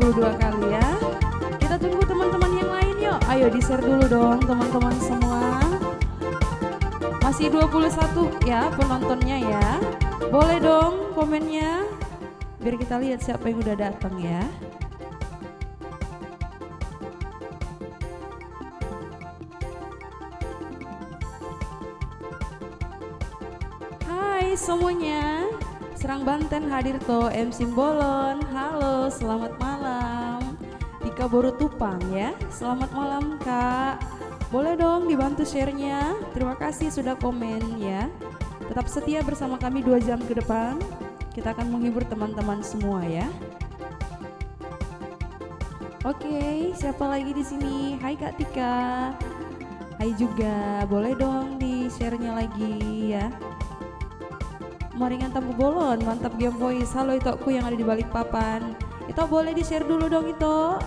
22 kali ya. Kita tunggu teman-teman yang lain yuk. Ayo di-share dulu dong teman-teman semua. Masih 21 ya penontonnya ya. Boleh dong komennya. Biar kita lihat siapa yang udah datang ya. Hai semuanya. Serang Banten hadir to MC Bolon. Halo, selamat malam. Tika Boru Tupang ya. Selamat malam Kak. Boleh dong dibantu share-nya. Terima kasih sudah komen ya. Tetap setia bersama kami 2 jam ke depan. Kita akan menghibur teman-teman semua ya. Oke, siapa lagi di sini? Hai Kak Tika. Hai juga. Boleh dong di share-nya lagi ya. Maringan Tampu Bolon, mantap game voice. Halo Itoku yang ada di Balikpapan. Ito boleh di share dulu dong Ito.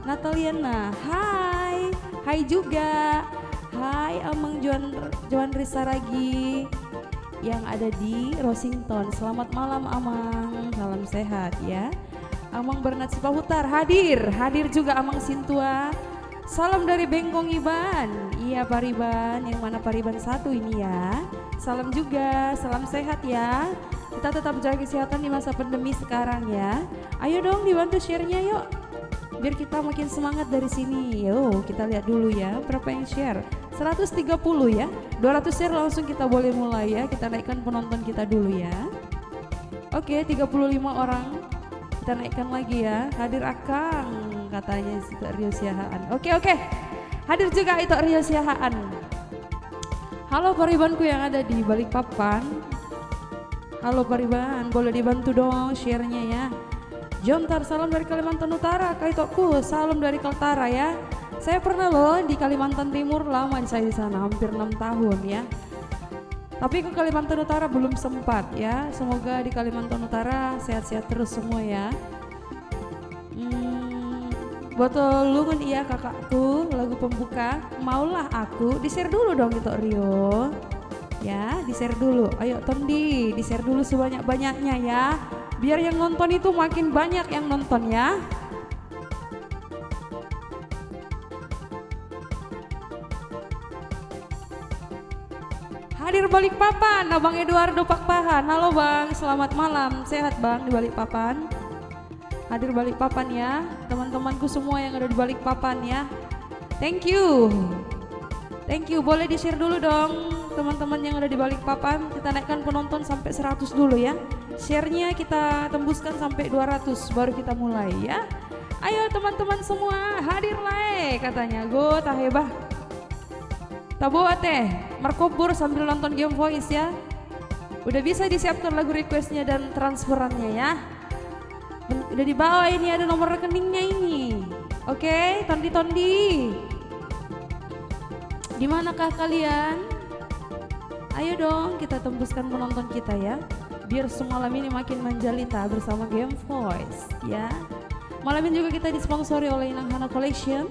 Nataliana, hai. Hai juga. Hai Amang Joan Risaragi yang ada di Rosington. Selamat malam Amang, salam sehat ya. Amang Bernat Sipahutar hadir juga Amang Sintua. Salam dari Bengkong Iban. Iya Pariban, yang mana Pariban 1 ini ya. Salam juga, salam sehat ya. Kita tetap jaga kesehatan di masa pandemi sekarang ya. Ayo dong dibantu share-nya yuk. Biar kita makin semangat dari sini. Yo, kita lihat dulu ya berapa yang share. 130 ya. 200 share langsung kita boleh mulai ya. Kita naikkan penonton kita dulu ya. Oke, 35 orang. Kita naikkan lagi ya. Hadir Akang katanya Ito Rio Siahaan. Oke. Hadir juga Ito Rio Siahaan. Halo Paribanku yang ada di Balikpapan. Halo Pariban, boleh dibantu dong share-nya ya. Jontar, salam dari Kalimantan Utara. Kak Itoku, salam dari Kaltara ya. Saya pernah loh di Kalimantan Timur, lama saya di sana, hampir 6 tahun ya. Tapi ke Kalimantan Utara belum sempat ya. Semoga di Kalimantan Utara sehat-sehat terus semua ya. Botol lungun iya kakakku, lagu pembuka Maulah Aku. Di-share dulu dong itu Rio. Ya, di-share dulu. Ayo Tondi, di-share dulu sebanyak-banyaknya ya. Biar yang nonton itu makin banyak yang nonton ya. Hadir Balikpapan, Abang Eduardo Pakpahan. Halo Bang, selamat malam. Sehat Bang di Balikpapan? Hadir Balikpapan ya, teman-temanku semua yang ada di Balikpapan ya. Thank you, boleh di share dulu dong teman-teman yang ada di Balikpapan. Kita naikkan penonton sampai 100 dulu ya. Share-nya kita tembuskan sampai 200 baru kita mulai ya. Ayo teman-teman semua hadir lah katanya. Go tahebah taboa teh merkobur sambil nonton game voice ya. Udah bisa disiapkan lagu requestnya dan transferannya ya. Udah di bawah ini ada nomor rekeningnya ini. Oke, Tondi. Di manakah kalian? Ayo dong kita tembuskan penonton kita ya. Biar semalam ini makin menjalita bersama Game Voice ya. Malam ini juga kita disponsori oleh Inang Hana Collection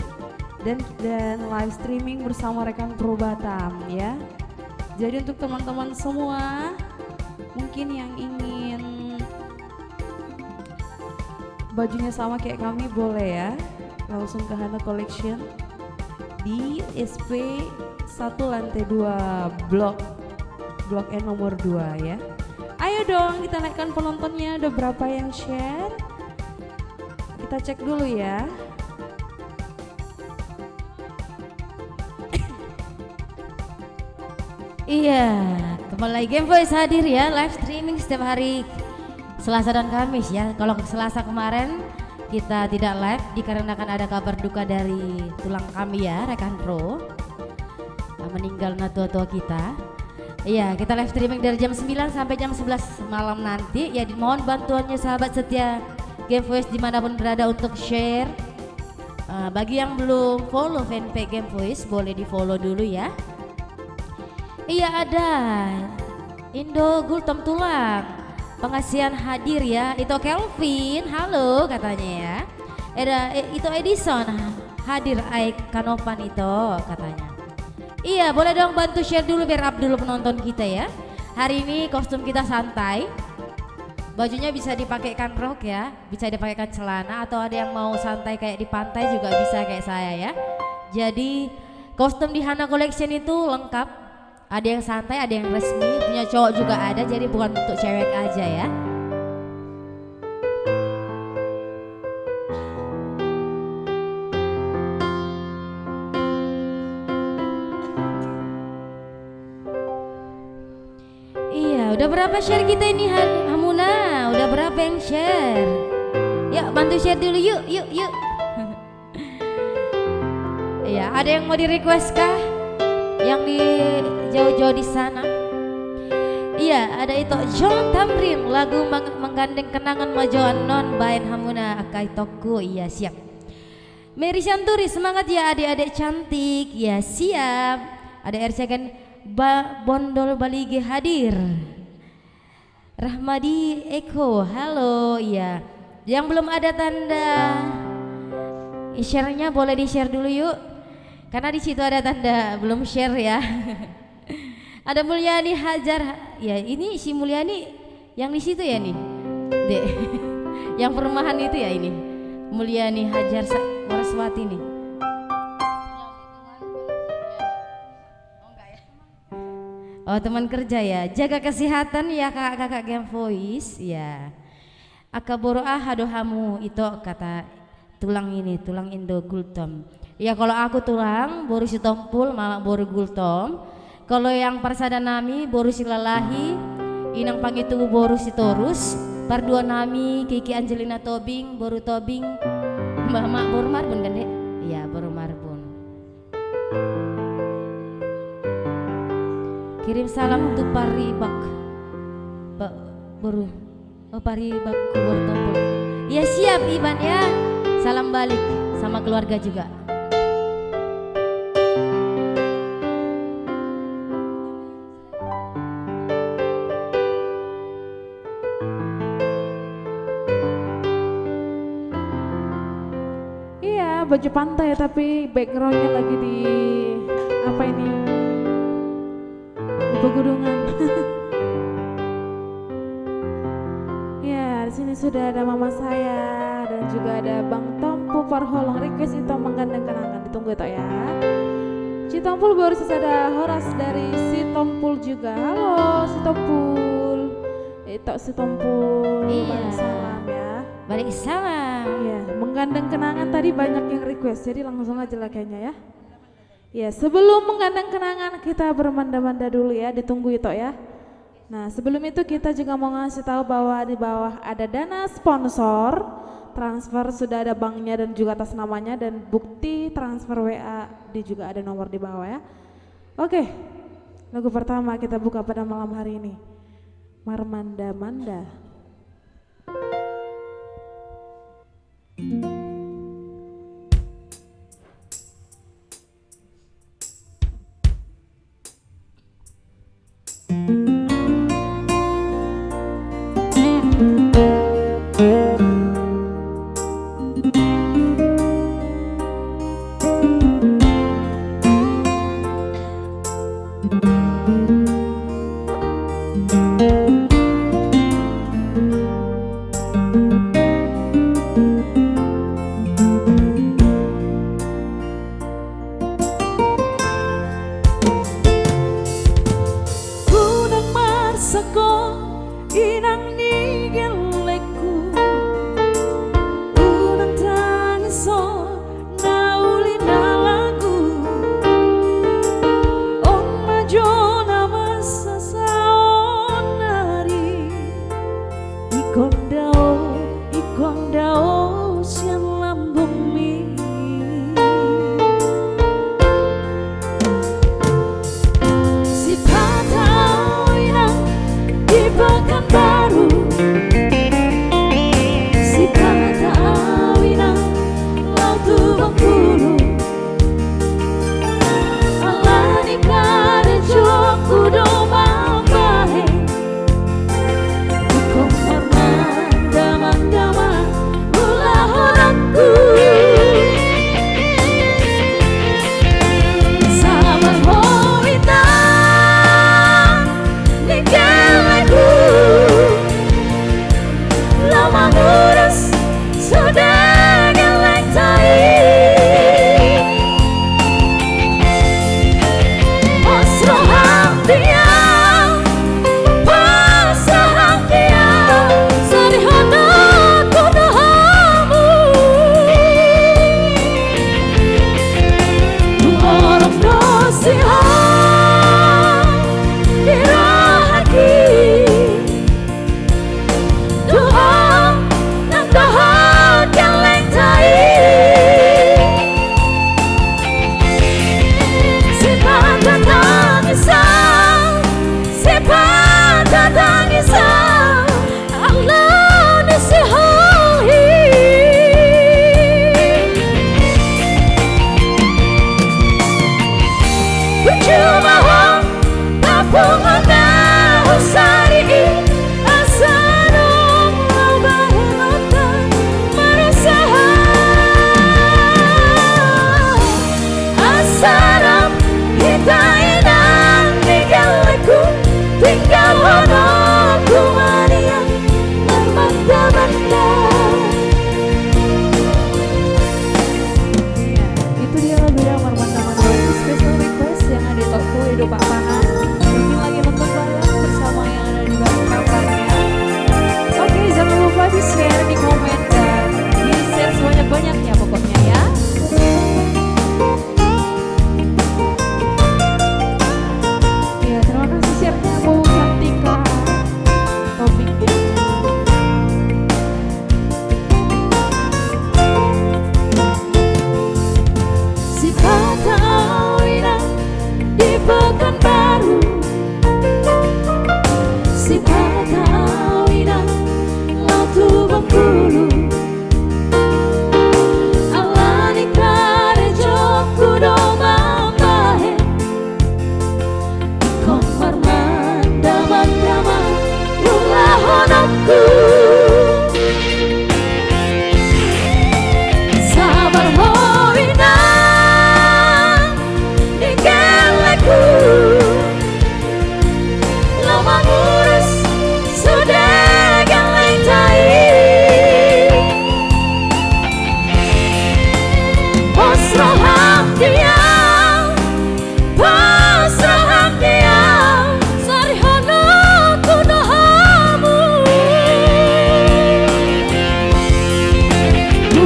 dan live streaming bersama rekan Pro Batam ya. Jadi untuk teman-teman semua mungkin yang ingin bajunya sama kayak kami boleh ya, langsung ke Hana Collection di SP 1 lantai 2 blok N nomor 2 ya. Ayo dong kita naikkan penontonnya. Ada berapa yang share? Kita cek dulu ya. Iya, kembali lagi Game Voice hadir ya, live streaming setiap hari Selasa dan Kamis ya. Kalau Selasa kemarin kita tidak live dikarenakan ada kabar duka dari tulang kami ya, rekan Pro. Meninggal tua-tua kita. Iya, kita live streaming dari jam 9 sampai jam 11 malam nanti. Ya, mohon bantuannya sahabat setia Game Voice dimanapun berada untuk share. Bagi yang belum follow fanpage Game Voice boleh di follow dulu ya. Iya, ada Indo Gultom Tulang pengasihan hadir ya. Itu Kelvin, halo katanya ya. Itu Edison hadir, Kanopan itu katanya. Iya, boleh dong bantu share dulu biar up dulu penonton kita ya. Hari ini kostum kita santai. Bajunya bisa dipakaikan rok ya, bisa dipakaikan celana, atau ada yang mau santai kayak di pantai juga bisa kayak saya ya. Jadi kostum di Hana Collection itu lengkap, ada yang santai, ada yang resmi, punya cowok juga ada, jadi bukan untuk cewek aja ya. Iya, udah berapa share kita ini Hamuna? Udah berapa yang share? Yuk bantu share dulu yuk. Iya, ada yang mau di request kah? Yang di jauh-jauh di sana. Iya, ada itu John Tamrin, lagu menggandeng kenangan majoan non bain Hamuna akai toku. Iya siap. Mary Shanturi, semangat ya adik-adik cantik. Ya siap. Ada Ercagan Bondol Balige hadir. Rahmadi Eko, halo. Iya. Yang belum ada tanda share-nya boleh di-share dulu yuk. Karena di situ ada tanda belum share ya. Ada Mulyani Hajar. Ya, ini si Mulyani yang di situ ya nih. Dek. Yang perumahan itu ya ini. Mulyani Hajar Waraswati nih. Oh, teman kerja ya. Jaga kesehatan ya kakak-kakak Game Voice ya. Akaboro hadohamu itu kata tulang ini, tulang Indo Gultom. Ya kalau aku tulang boru si tompul malah boru gultom. Kalau yang parsada nami boru si lalahi, inang pangitu boru si torus. Pardua nami Kiki Angelina Tobing boru Tobing. Mbak Mak boru marbun kan dek? Iya boru marbun. Kirim salam untuk Paribak. Boru. Oh Paribak boru tompul. Ya siap Iban ya. Salam balik sama keluarga juga. Baju pantai tapi backgroundnya lagi di apa ini, di pegunungan. Ya di sini sudah ada mama saya dan juga ada Bang Tompu Parholong request itu menggandeng kenangan, ditunggu itu ya. Si Tompul baru saja ada Horas dari si Tompul juga. Halo si Tompul. Itu si Tompul. Iya. Salam ya. Balik salam. Iya, menggandeng kenangan tadi banyak yang request, jadi langsung aja lah kayaknya ya. Ya, sebelum menggandeng kenangan kita bermanda-manda dulu ya, ditunggu itu ya. Nah, sebelum itu kita juga mau ngasih tahu bahwa di bawah ada dana sponsor, transfer sudah ada banknya dan juga atas namanya, dan bukti transfer WA juga ada nomor di bawah ya. Oke, lagu pertama kita buka pada malam hari ini, Marmanda-manda.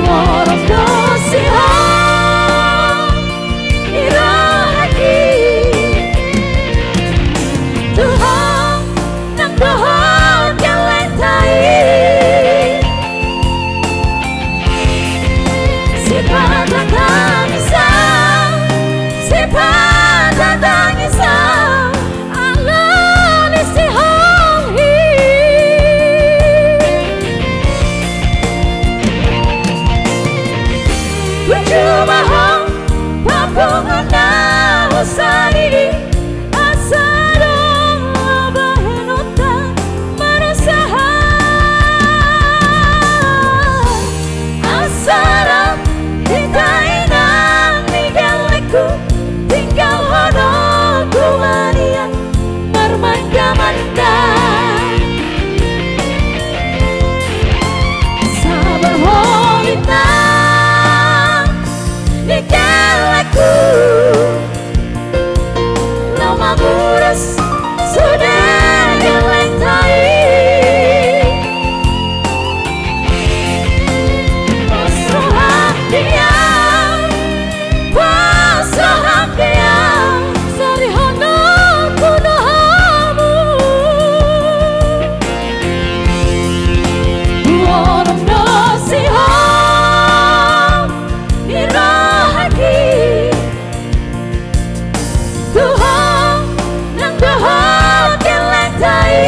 Orang kasihan irahaki Tuhan nang dohon kalentai Sifat datang isang Sifat datang isang Allah isi honghi Cuma hong papungan na usani Asadong labahin utang manusaha Asarap hitain ang nigaliku Tinggal honong kumanian marmanda-manda Sabar holita Nikalaku Lama muras Sudah dilentai Pasrah diam Pasrah diam Sarihana kunahamu Orang nasihat Irahaki Tuhan nang dohon kelentai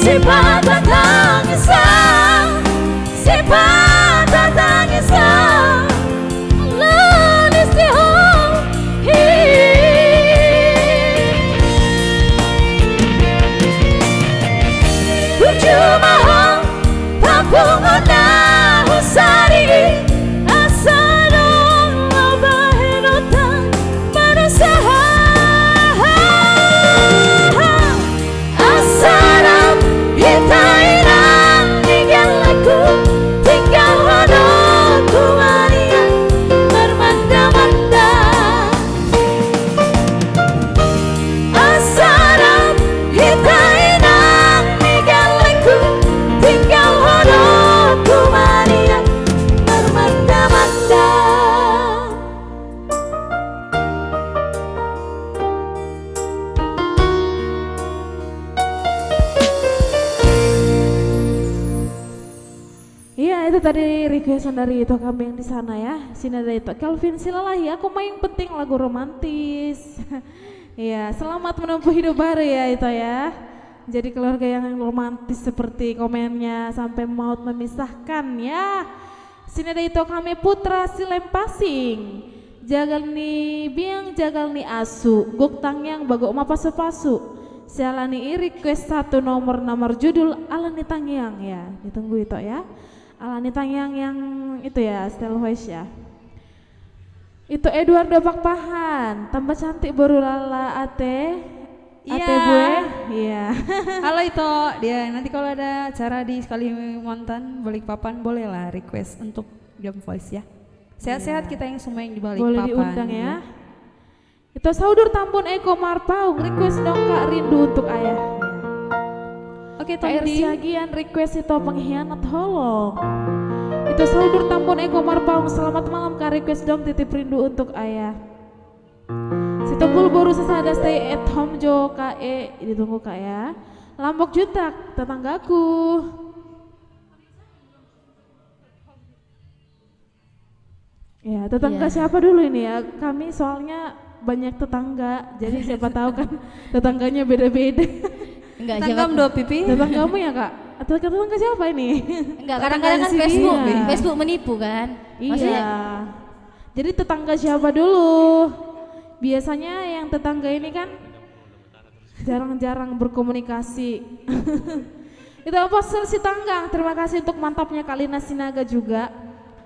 Sifat datang isang Sifat datang isang Lanis dihonghi Cuma hong papungan na usari Asadong labahin utang manusaha Asadong hitain ang nigalaku Tinggal honong kumanian marmanda-manda Asadong hitain ang nigalaku Tinggal honong kumanian marmanda-manda Iya itu tadi requestan dari itu kami yang di sana ya. Sini ada itu Kelvin Silalahi. Aku main penting lagu romantis. Iya selamat menempuh hidup baru ya itu ya. Jadi keluarga yang romantis seperti komennya sampai maut memisahkan ya. Sini ada itu kami Putra Silempasing. Jagal ni biang jagal ni asu. Guk tangyang bagok mapasu-pasu. Sialani request satu nomor judul Alani Tangyang ya. Ditunggu itu ya. Alani Tangyang yang itu ya, style voice ya. Itu Eduardo Pakpahan, tambah cantik baru lala ate. Iya. Ate gue. Iya. Halo itu dia nanti kalau ada acara di Kalimantan Balikpapan boleh lah request untuk Jam Voice ya. Sehat-sehat kita yang semua yang di Balikpapan. Boleh diundang ya. Itu Saudur Tambun Eko Marpaung request dong Kak Rindu untuk ayah. Oke, Kak Siagian request itu pengkhianat holong. Itu Saudur Tambun Eko Marpaung selamat malam Kak request dong titip rindu untuk ayah. Si Tumpul baru sesada stay at home Jo Kak ditunggu Kak ya. Lambok Juntak tetanggaku. Ya tetangga siapa dulu ini ya? Kami soalnya banyak tetangga, jadi siapa tahu kan tetangganya beda-beda. Enggak, Tetanggam do pipi. Tetanggamu ya Kak? Atau tetangga siapa ini? Enggak, kadang-kadang kan Facebook menipu kan. Maksudnya, Iya. Jadi tetangga siapa dulu? Biasanya yang tetangga ini kan jarang-jarang berkomunikasi. Itu Apostel Sitanggang, terima kasih untuk mantapnya Kalina Sinaga juga.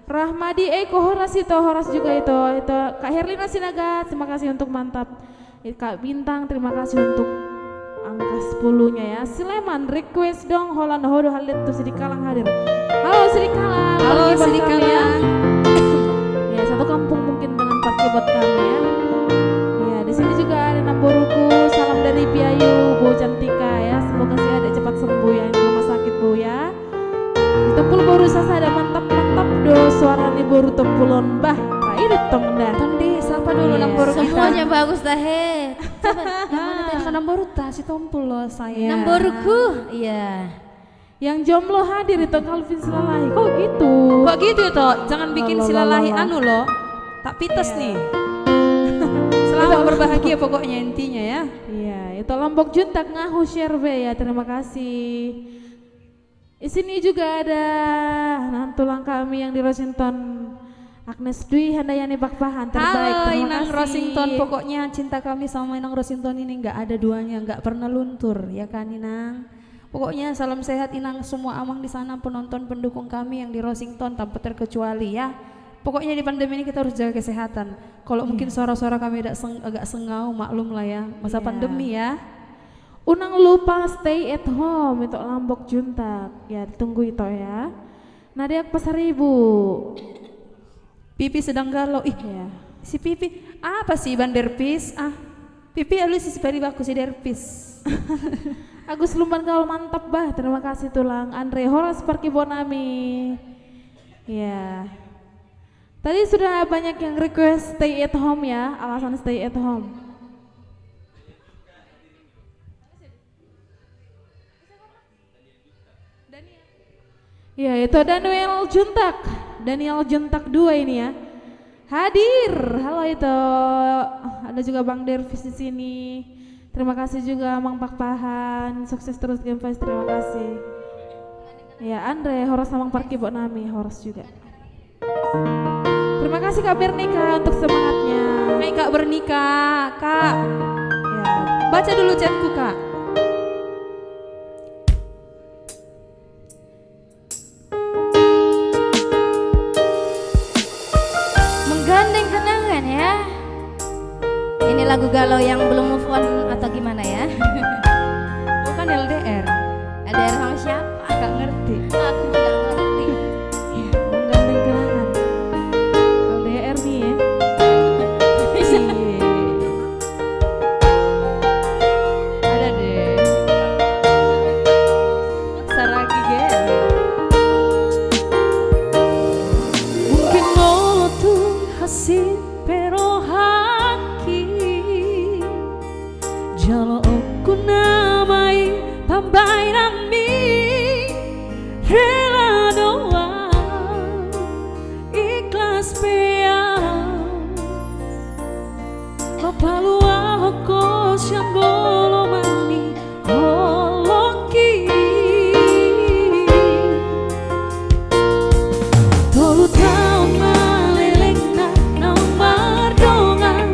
Rahmadi Horas itu Horas juga itu Kak Herlina Sinaga, terima kasih untuk mantap. Kak Bintang, terima kasih untuk angka 10-nya ya. Sleman request dong Holland Hodo Halit tuh Sidikalang hadir. Halo Sidikalang. Halo Sidikalang. Ya satu kampung mungkin dengan parkir buat kami ya. Ya di sini juga ada Namboruku, salam dari Piayu Bu Cantika ya. Semoga sih ada cepat sembuh ya di rumah sakit Bu ya. Namboru Tompulon bah itu tong dah. Tondi siapa dulu Namboru kita? Semuanya bagus dah he. Coba yang mana tadi? Kan Namboru ta si Tompul loh saya. Namboruku, iya. Yang jomblo hadir itu Calvin Silalahi. Kok gitu? Kok gitu toh? Jangan bikin Loh, silalahi loh. anu loh. Tak pites nih. Selamat berbahagia pokoknya intinya ya. Iya, itu Lombok Juntak ngahu share be ya. Terima kasih. Di sini juga ada nantulang kami yang di Rosington, Agnes Dwi Handayani Bakpahan terbaik. Halo Terima Inang kasih. Rosington, pokoknya cinta kami sama Inang Rosington ini nggak ada duanya, nggak pernah luntur ya kan Inang. Pokoknya salam sehat Inang, semua amang di sana, penonton pendukung kami yang di Rosington tanpa terkecuali ya. Pokoknya di pandemi ini kita harus jaga kesehatan. Kalau mungkin suara-suara kami agak sengau, maklum lah ya, masa pandemi ya. Unang lupa stay at home itu Lombok Juntak. Ya ditunggu itu ya. Nadia Pasar Ibu. Pipi sedang galau. Ih, Ya. si Pipi apa sih Banderpis? Ah, Pipi lu si pari baku si Derpis. Agus Lumban Gaul mantap bah. Terima kasih tulang Andre Horas Parki Bonami. Ya. Tadi sudah banyak yang request stay at home ya, alasan stay at home. Ya itu Daniel Juntak 2 ini ya. Hadir. Halo itu. Ada juga Bang Dervis di sini. Terima kasih juga Mang Pakpahan. Sukses terus Game Face. Terima kasih. Ya Andre Horas Mang Parki Nami Horas juga. Terima kasih Kak Bernika untuk semangatnya. Hai Kak Bernika, Kak. Ya. Baca dulu chatku Kak. Menggandeng kenangan ya. Ini lagu galau yang belum move on atau gimana ya? Bukan LDR. LDR sama siapa? Gak ngerti. Aku juga ngerti. Menggandeng kenangan. LDR nih ya. Ada deh. Saragi gen. Mungkin lo tuh hasil pero haki. Jalo aku namai pambai nami rela doa ikhlas pea papalua ko siyang bolo mani holoki tolu taon maleleng na nomor dongan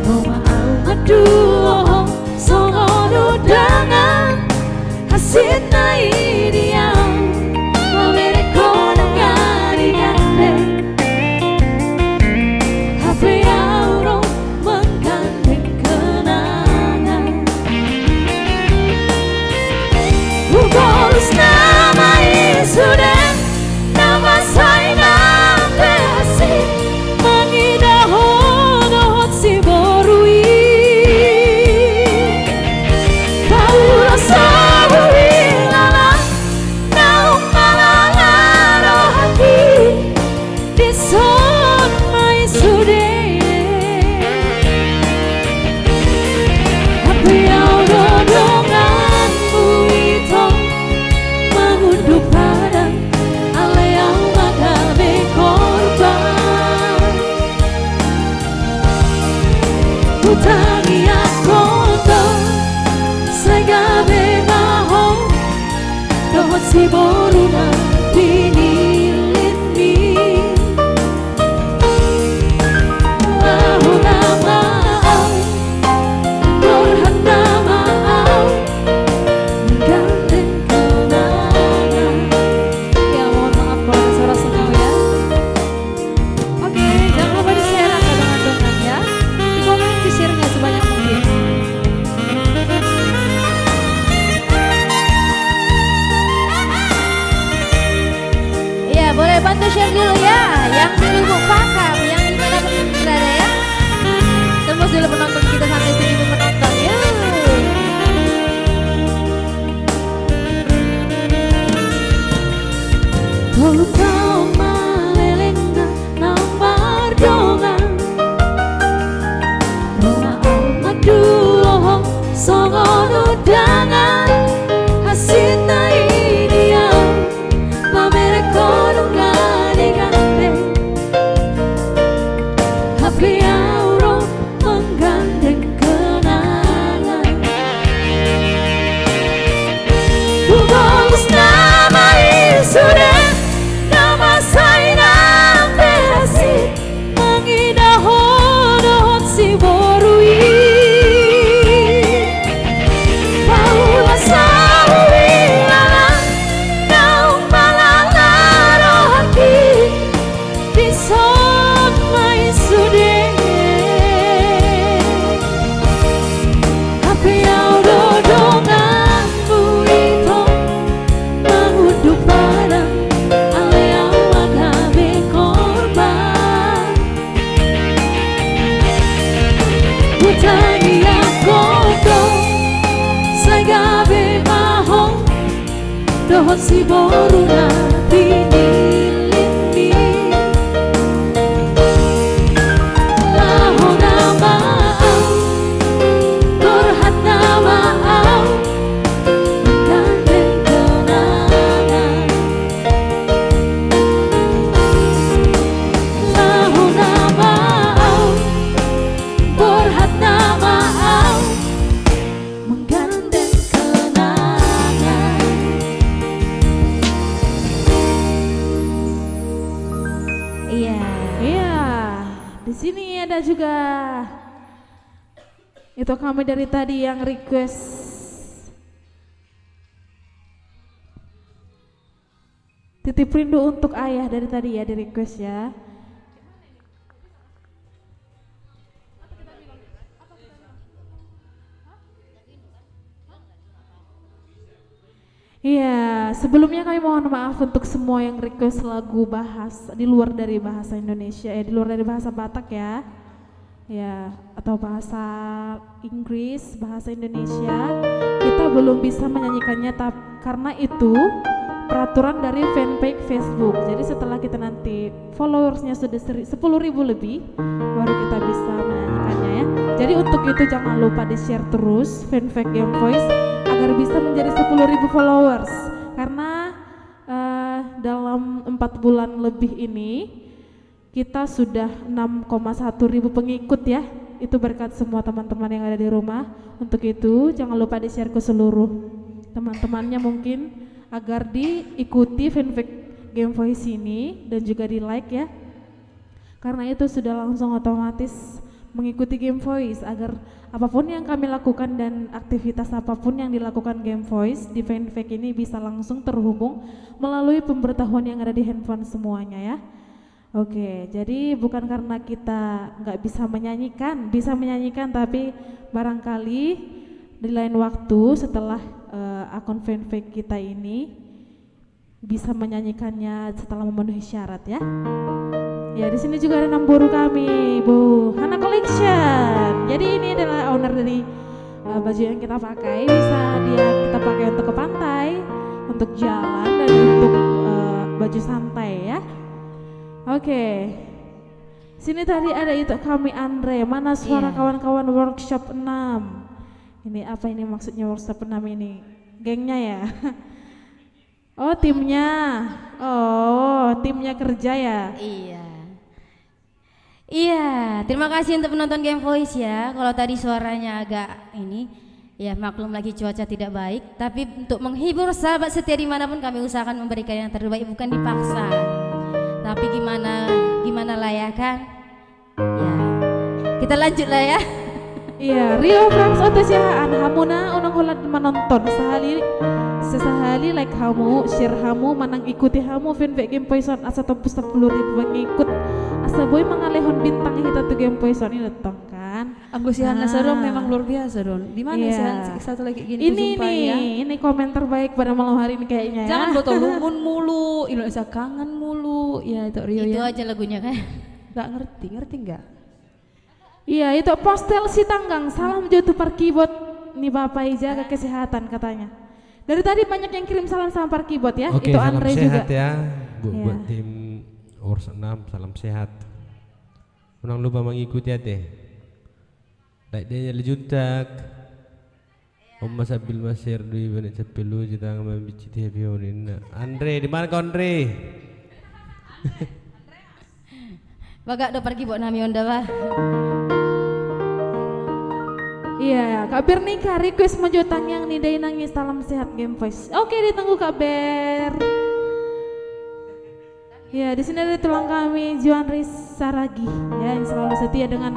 Roma au aduh songono dengan hasil naik dia mereka dengan gande HP euro menggandeng kenangan Ugolos nama sudah nama saya nampe asih mengidah hodot si borui Paula saburi lala naung malala rohati di son mai sude Tapi au dodonganmu itu mengunduk pada ale yang magabe korban Utangi aku Segabe maho dohot si boruna pinilitmi Maho na maau Dorhan na maau Menggandeng kenangan Ya mohon maaf kalau ada suara sengau ya. Oke, jangan lupa di-share angka dongan-dongan ya. Di komen di-share-nya sebanyak mungkin. Iya, boleh bantu share dulu ya. Yang di Lubuk Pakam, yang di mana pun berada ya. Tembus dulu penonton kita sampai 1.000 penonton. Yuk. Tolu taon Dohon si boruna dinilindi Lahona maau Korhat na maau Menggandeng kenangan Lahona maau Korhat na maau Menggandeng kenangan. Iya. Iya, di sini ada juga. Itu kami dari tadi yang request. Titip rindu untuk ayah dari tadi ya di request ya. Iya, sebelumnya kami mohon maaf untuk semua yang request lagu bahas di luar dari bahasa Indonesia, di luar dari bahasa Batak ya. Ya, atau bahasa Inggris, bahasa Indonesia. Kita belum bisa menyanyikannya karena itu peraturan dari fanpage Facebook. Jadi setelah kita nanti followersnya sudah 10.000 lebih, baru kita bisa menyanyikannya ya. Jadi untuk itu jangan lupa di-share terus fanpage Game Voice agar bisa menjadi 10.000 followers. Karena dalam 4 bulan lebih ini kita sudah 6,1 ribu pengikut ya. Itu berkat semua teman-teman yang ada di rumah. Untuk itu jangan lupa di-share ke seluruh teman-temannya mungkin agar diikuti fanpage Game Voice ini dan juga di like ya. Karena itu sudah langsung otomatis mengikuti Game Voice agar apapun yang kami lakukan dan aktivitas apapun yang dilakukan Game Voice di fanpage ini bisa langsung terhubung melalui pemberitahuan yang ada di handphone semuanya ya. Oke, jadi bukan karena kita nggak bisa menyanyikan tapi barangkali di lain waktu setelah akun fanpage kita ini bisa menyanyikannya setelah memenuhi syarat ya. Ya, di sini juga ada namburu kami, Bu Hana Collection. Jadi ini adalah owner dari baju yang kita pakai. Bisa kita pakai untuk ke pantai, untuk jalan dan untuk baju santai ya. Oke. Sini tadi ada itu kami Andre. Mana suara kawan-kawan workshop 6? Ini apa ini maksudnya workshop 6 ini? Gengnya ya? Oh timnya. Oh timnya kerja ya? Iya. Iya, terima kasih untuk penonton Game Voice ya. Kalau tadi suaranya agak ini, ya maklum lagi cuaca tidak baik. Tapi untuk menghibur sahabat setia dimanapun kami usahakan memberikan yang terbaik, bukan dipaksa. Tapi gimana lah ya kan? Ya, kita lanjut lah ya. Iya, Rio Friends Otosiaan Hamuna unang hulat menonton sesahali like hamu, share hamu, manang ikuti hamu fanpage Game Voice asa tembus 10.000 pengikut. Asa boy mangalehon bintang kita tuh Game Voice ini datang kan. Anggosihan Don memang luar biasa Don. Di mana sih satu lagi gini ini komentar baik pada malam hari ini kayaknya ya. Jangan botol lumun mulu, Indonesia kangen mulu. Ya itu Rio itu ya. aja lagunya kan. Gak ngerti enggak? Iya itu postel si tanggang salam jatuh parkibot nih bapak jaga kesehatan katanya. Dari tadi banyak yang kirim salam sama parkibot ya. Oke, itu salam Andre sehat juga. ya buat tim Ors 6, salam sehat. Jangan lupa mengikuti ya teh. Like dia lejuntak. Om Sabil Masir di banyak cepelu kita ngambil bici TV ini. Andre, di mana kau Andre? Bagak do pergi buat nami onda bah. Iya, Kak Ber nikah request mojotang yang nidai nangis salam sehat Game Voice. Oke, ditunggu Kak Ber. Ya, di sini ada tulang kami Juan Saragi ya yang selalu setia dengan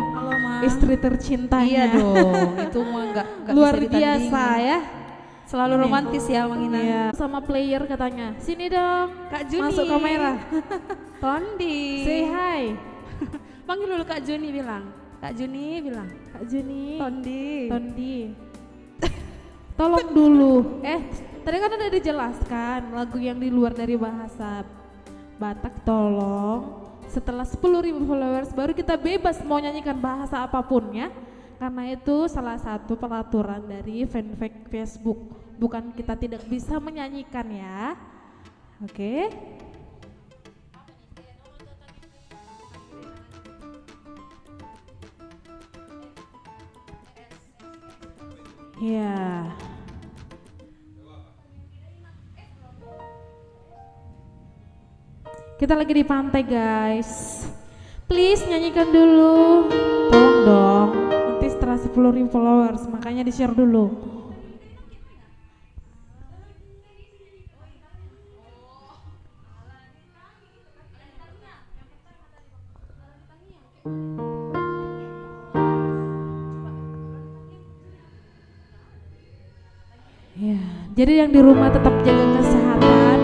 istri tercintanya. Iya dong, itu mah enggak luar bisa biasa ya. Selalu romantis ya Mang Ina. Iya, sama player katanya. Sini dong, Kak Juni. masuk kamera. Tondi. Say hi. Panggil dulu Kak Juni bilang. Kak Juni bilang. Kak Juni. Tondi. Tolong dulu. Tadi kan udah dijelaskan lagu yang di luar dari bahasa Batak tolong. Setelah 10.000 followers baru kita bebas mau nyanyikan bahasa apapun ya. Karena itu salah satu peraturan dari fanpage Facebook. bukan kita tidak bisa menyanyikan ya. Oke. Ya. Kita lagi di pantai guys. Please nyanyikan dulu. Tolong dong. Nanti setelah 10.000 followers, makanya di-share dulu. Ya, jadi yang di rumah tetap jaga kesehatan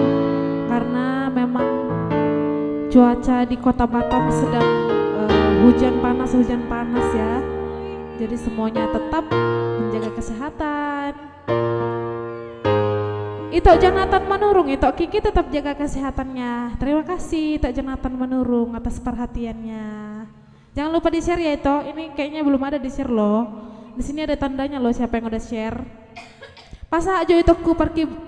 karena memang cuaca di Kota Batam sedang hujan panas ya. Jadi semuanya tetap menjaga kesehatan. Ito Jonathan Manurung, Ito Kiki tetap jaga kesehatannya. Terima kasih Ito Jonathan Manurung atas perhatiannya. Jangan lupa di-share ya Ito. Ini kayaknya belum ada di-share loh. Di sini ada tandanya loh siapa yang udah share. Pasa aja itu ku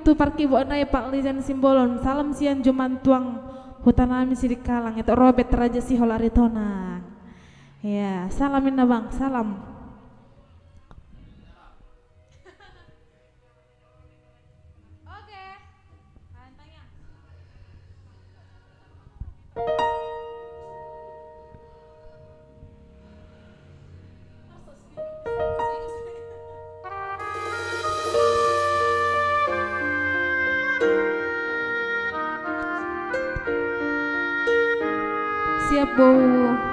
tu parki bu anai Pak Lijan Simbolon. Salam sian Juman tuang hutanami sidik kalang. Itu Robert Raja Sihol Aritonang. Ya, salamin na bang, salam. Oke. Tanya. Siap bau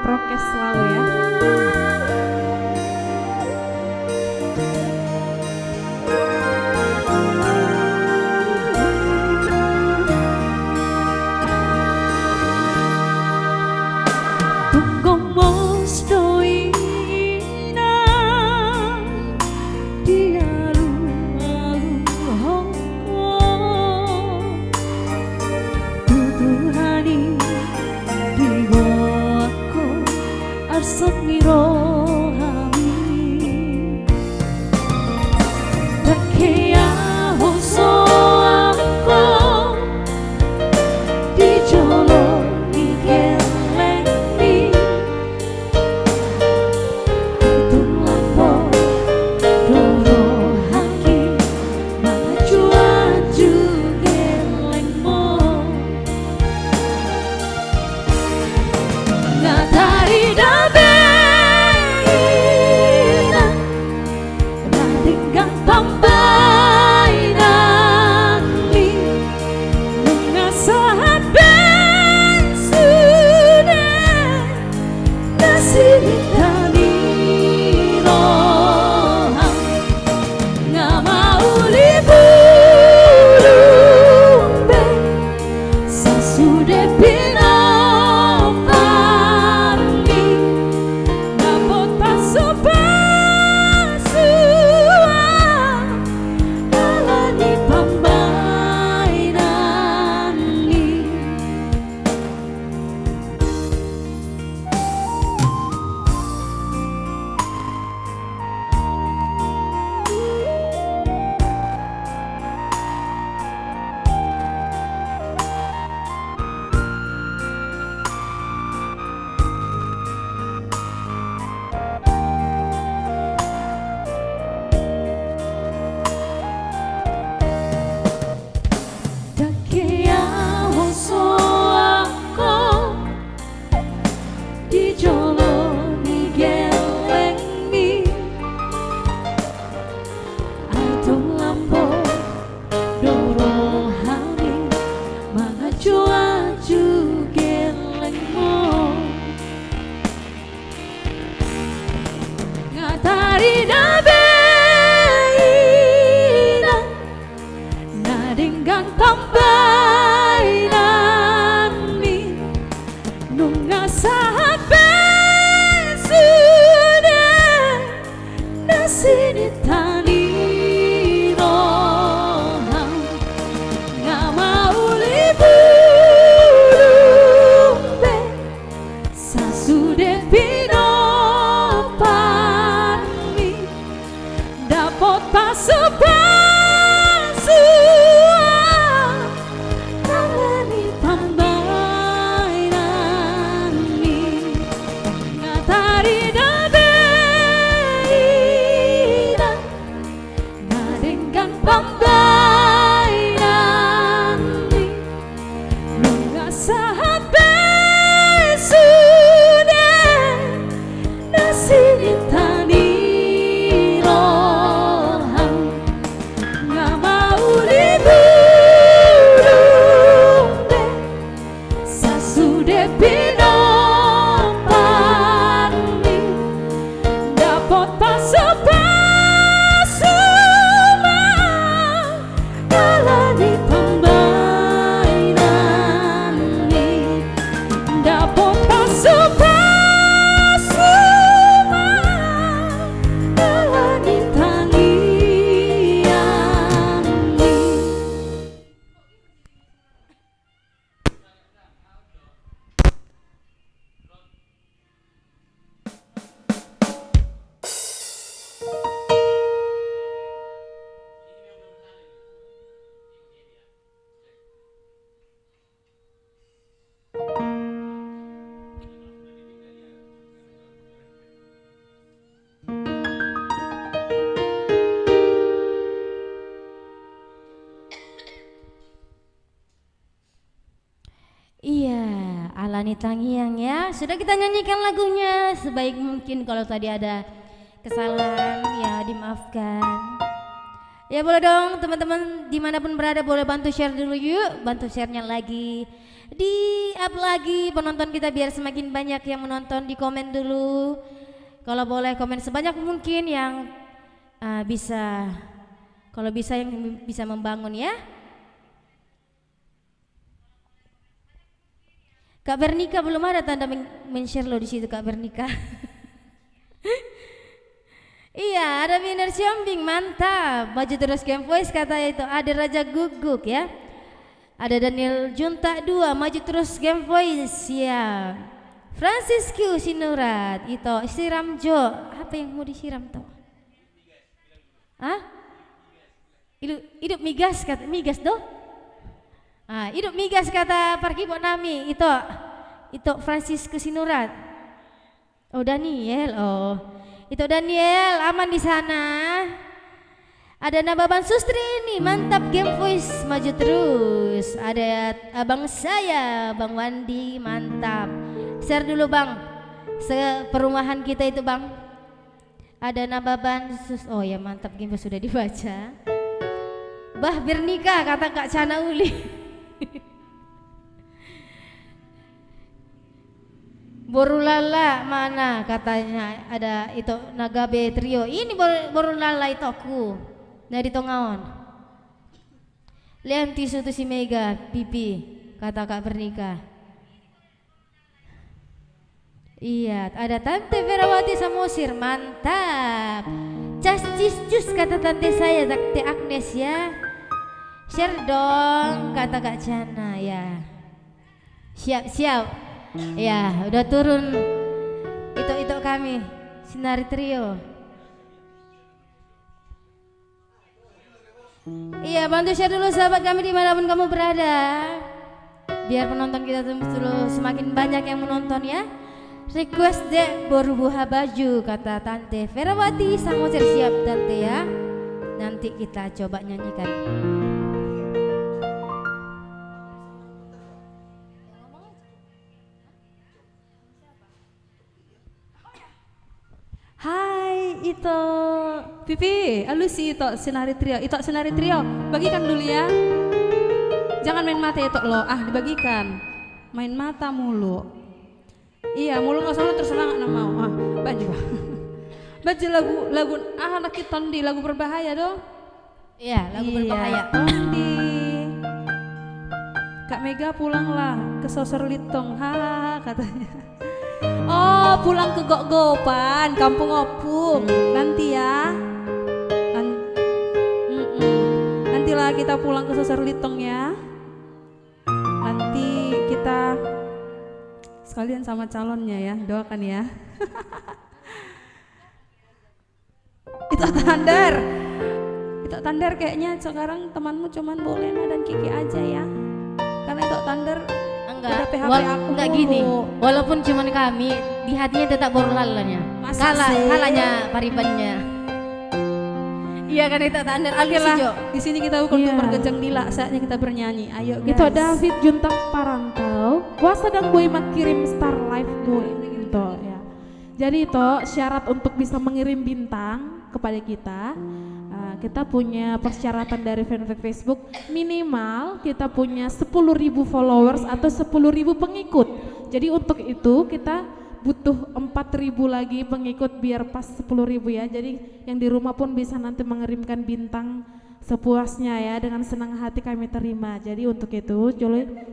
prokes selalu ya. Iya, Alani Tangiang ya. Sudah kita nyanyikan lagunya sebaik mungkin. Kalau tadi ada kesalahan ya dimaafkan. Ya boleh dong teman-teman dimanapun berada boleh bantu share dulu yuk. Bantu sharenya lagi. Di up lagi penonton kita biar semakin banyak yang menonton. Di komen dulu. Kalau boleh komen sebanyak mungkin yang bisa. Kalau bisa yang bisa membangun ya. Kak Bernika belum ada tanda men-share lo di situ Kak Bernika. Iya, ada Miner Siombing, mantap. Maju terus Game Voice kata itu. Ada Raja Guguk ya. Ada Daniel Junta 2, maju terus Game Voice ya. Francisco Sinurat, itu siram Jo. Apa yang mau disiram toh? Hah? Hidup migas kata migas doh. Hidup migas kata Parkibo Nami itu Francis Kesinurat. Oh Daniel, itu Daniel aman di sana. Ada Nababan Sustri ini mantap Game Voice maju terus. Ada abang saya Bang Wandi mantap. Share dulu Bang, perumahan kita itu Bang. Ada Nababan oh ya mantap Game Voice sudah dibaca. Bah Bernika kata Kak Cana Uli. Borulala mana katanya ada itu Nagabe Trio ini Borulala itu aku dari Tongaon. Lihat tisu tu si Mega pipi kata Kak Bernika. Iya ada Tante Verawati Samosir mantap. Cus kata tante saya Tante Agnes ya. Share dong kata Kak Jana ya. Siap ya udah turun itu kami Sinari Trio. Iya bantu share dulu sahabat kami dimanapun kamu berada biar penonton kita terus semakin banyak yang menonton ya. Request dek borubuha baju kata Tante Verawati Samosir siap Tante ya. Nanti kita coba nyanyikan. Hai itu Pipi, alusi itu Sinari Trio, bagikan dulu ya. Jangan main mata itu lo, dibagikan. Main mata mulu. Iya, mulu nggak salah terserah nggak mau. Baju lagu anak kita di lagu berbahaya dong. Iya, lagu berbahaya. Tondi. Kak Mega pulanglah ke Sosor Litong, hahaha katanya. Oh pulang ke Gok-Gopan, kampung opung nanti ya. Nantilah kita pulang ke Sosor Litong ya. Nanti kita sekalian sama calonnya ya, doakan ya. Itu Tandar kayaknya sekarang temanmu cuman Bolena dan Kiki aja ya. Karena itu Tandar enggak PHP aku enggak gini. Walaupun cuman kami di hatinya tetap Borlalanya. Kalanya paribannya. Iya kan itu Tandar lah. Di sini kita ukur untuk bergejang lila saatnya kita bernyanyi. Ayo guys. Itu David Juntang Parantau. Gua sedang boy kirim star live boy gitu ya. Jadi itu syarat untuk bisa mengirim bintang kepada kita punya persyaratan dari fanpage Facebook minimal kita punya 10.000 followers atau 10.000 pengikut. Jadi untuk itu kita butuh 4.000 lagi pengikut biar pas 10.000 ya. Jadi yang di rumah pun bisa nanti mengirimkan bintang sepuasnya ya, dengan senang hati kami terima. Jadi untuk itu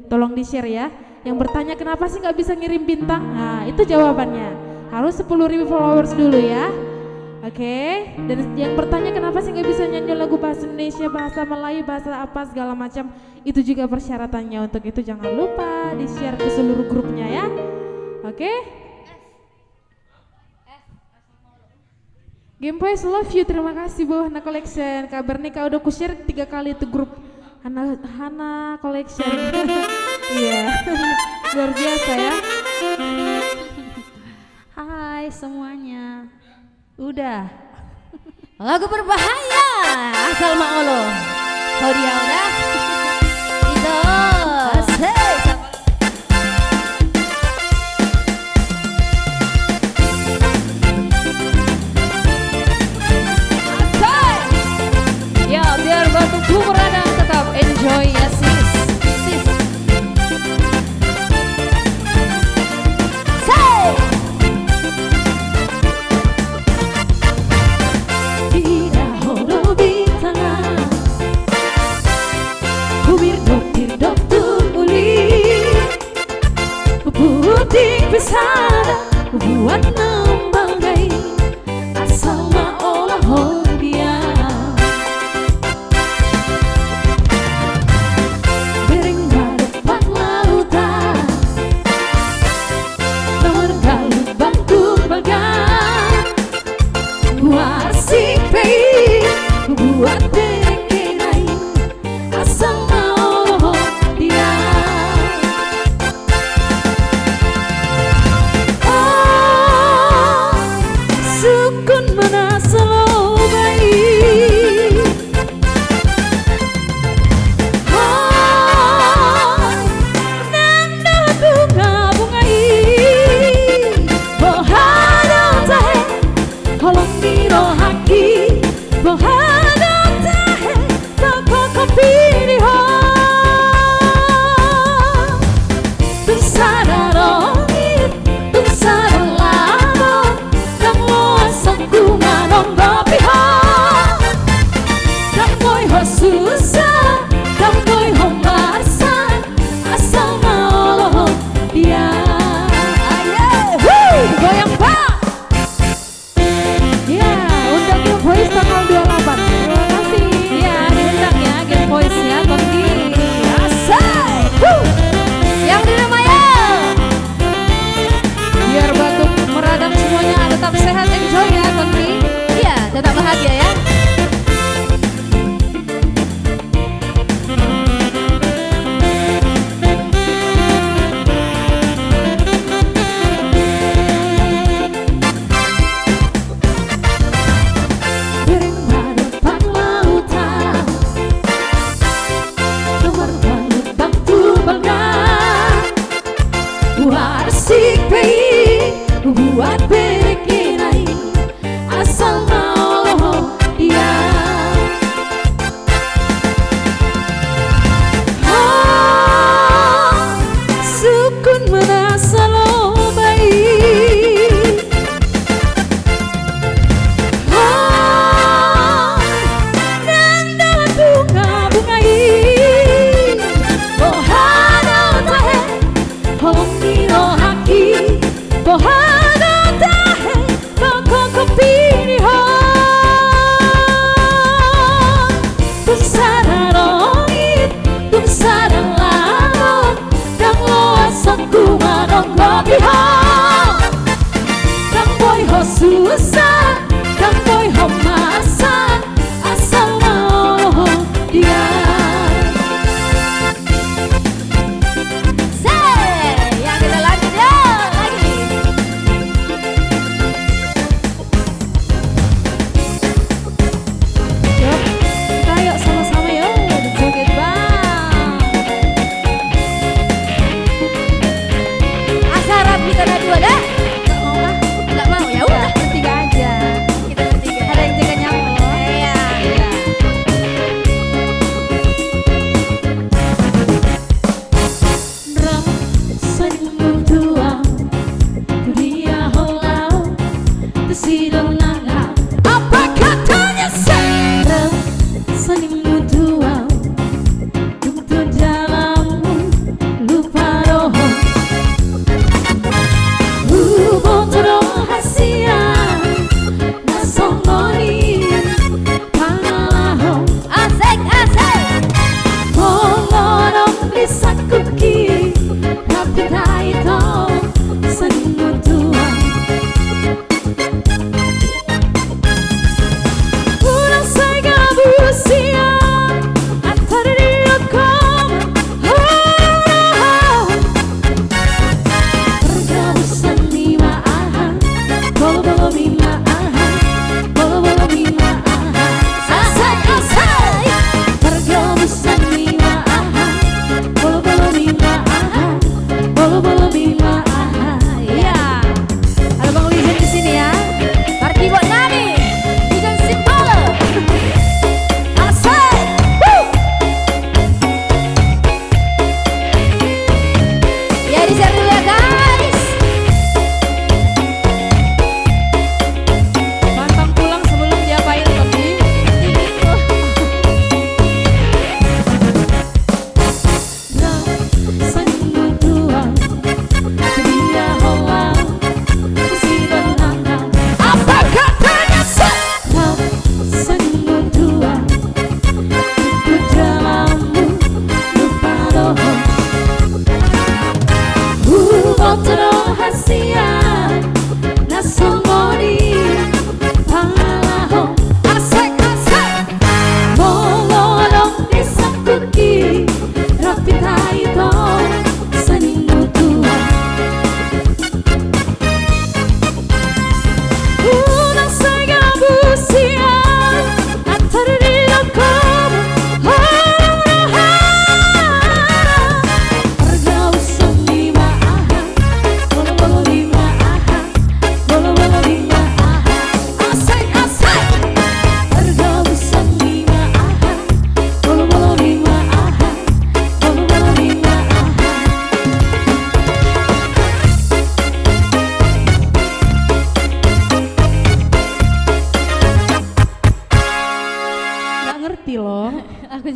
tolong di share ya. Yang bertanya kenapa sih nggak bisa ngirim bintang? Nah itu jawabannya, harus 10.000 followers dulu ya. Oke, dan yang bertanya kenapa sih nggak bisa nyanyi lagu bahasa Indonesia, bahasa Melayu, bahasa apa segala macam, itu juga persyaratannya. Untuk itu jangan lupa di share ke seluruh grupnya ya. Oke. Game Boys love you, terima kasih Bu Hana Collection. Kabar nih kau udah ku share 3 kali itu grup Hana Collection. Iya, luar biasa ya. Hai semuanya. Udah. Lagu berbahaya asal Maolo. Kalau dia udah itu asik. Dokter uli putih pesada buat nembagai asal maolah dia bering depan lautan nomor kali bangku bagan buat si pei buat dekenai asal maolah dia. Oh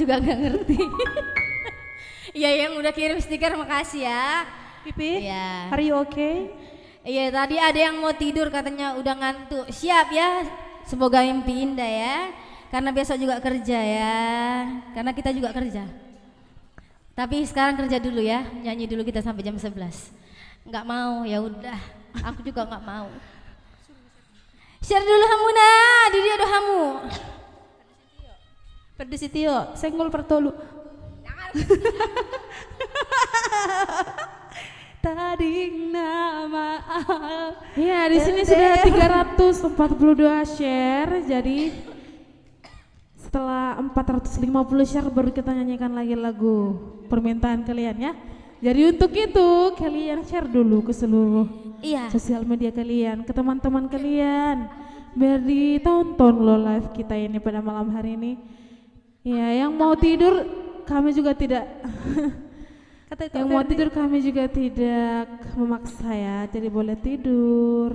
juga nggak ngerti. Ya yang udah kirim stiker makasih ya. Pipi, Iya. are you okay? Iya tadi ada yang mau tidur katanya udah ngantuk. Siap ya. Semoga mimpi indah ya. Karena besok juga kerja ya. Karena kita juga kerja. Tapi sekarang kerja dulu ya. Nyanyi dulu kita sampai jam 11. Nggak mau ya udah. Aku juga nggak mau. Share dulu Hamuna. Didi ada Hamu. Perdisitio, senggol pertolu. Tading nama. Iya, di sini sudah 342 share. Jadi setelah 450 share baru kita nyanyikan lagi lagu permintaan kalian ya. Jadi untuk itu kalian share dulu ke seluruh Iya. sosial media kalian, ke teman-teman kalian, biar ditonton loh live kita ini pada malam hari ini. Ya, yang mau tidur kami juga tidak yang mau tidur kami juga tidak memaksa ya, jadi boleh tidur.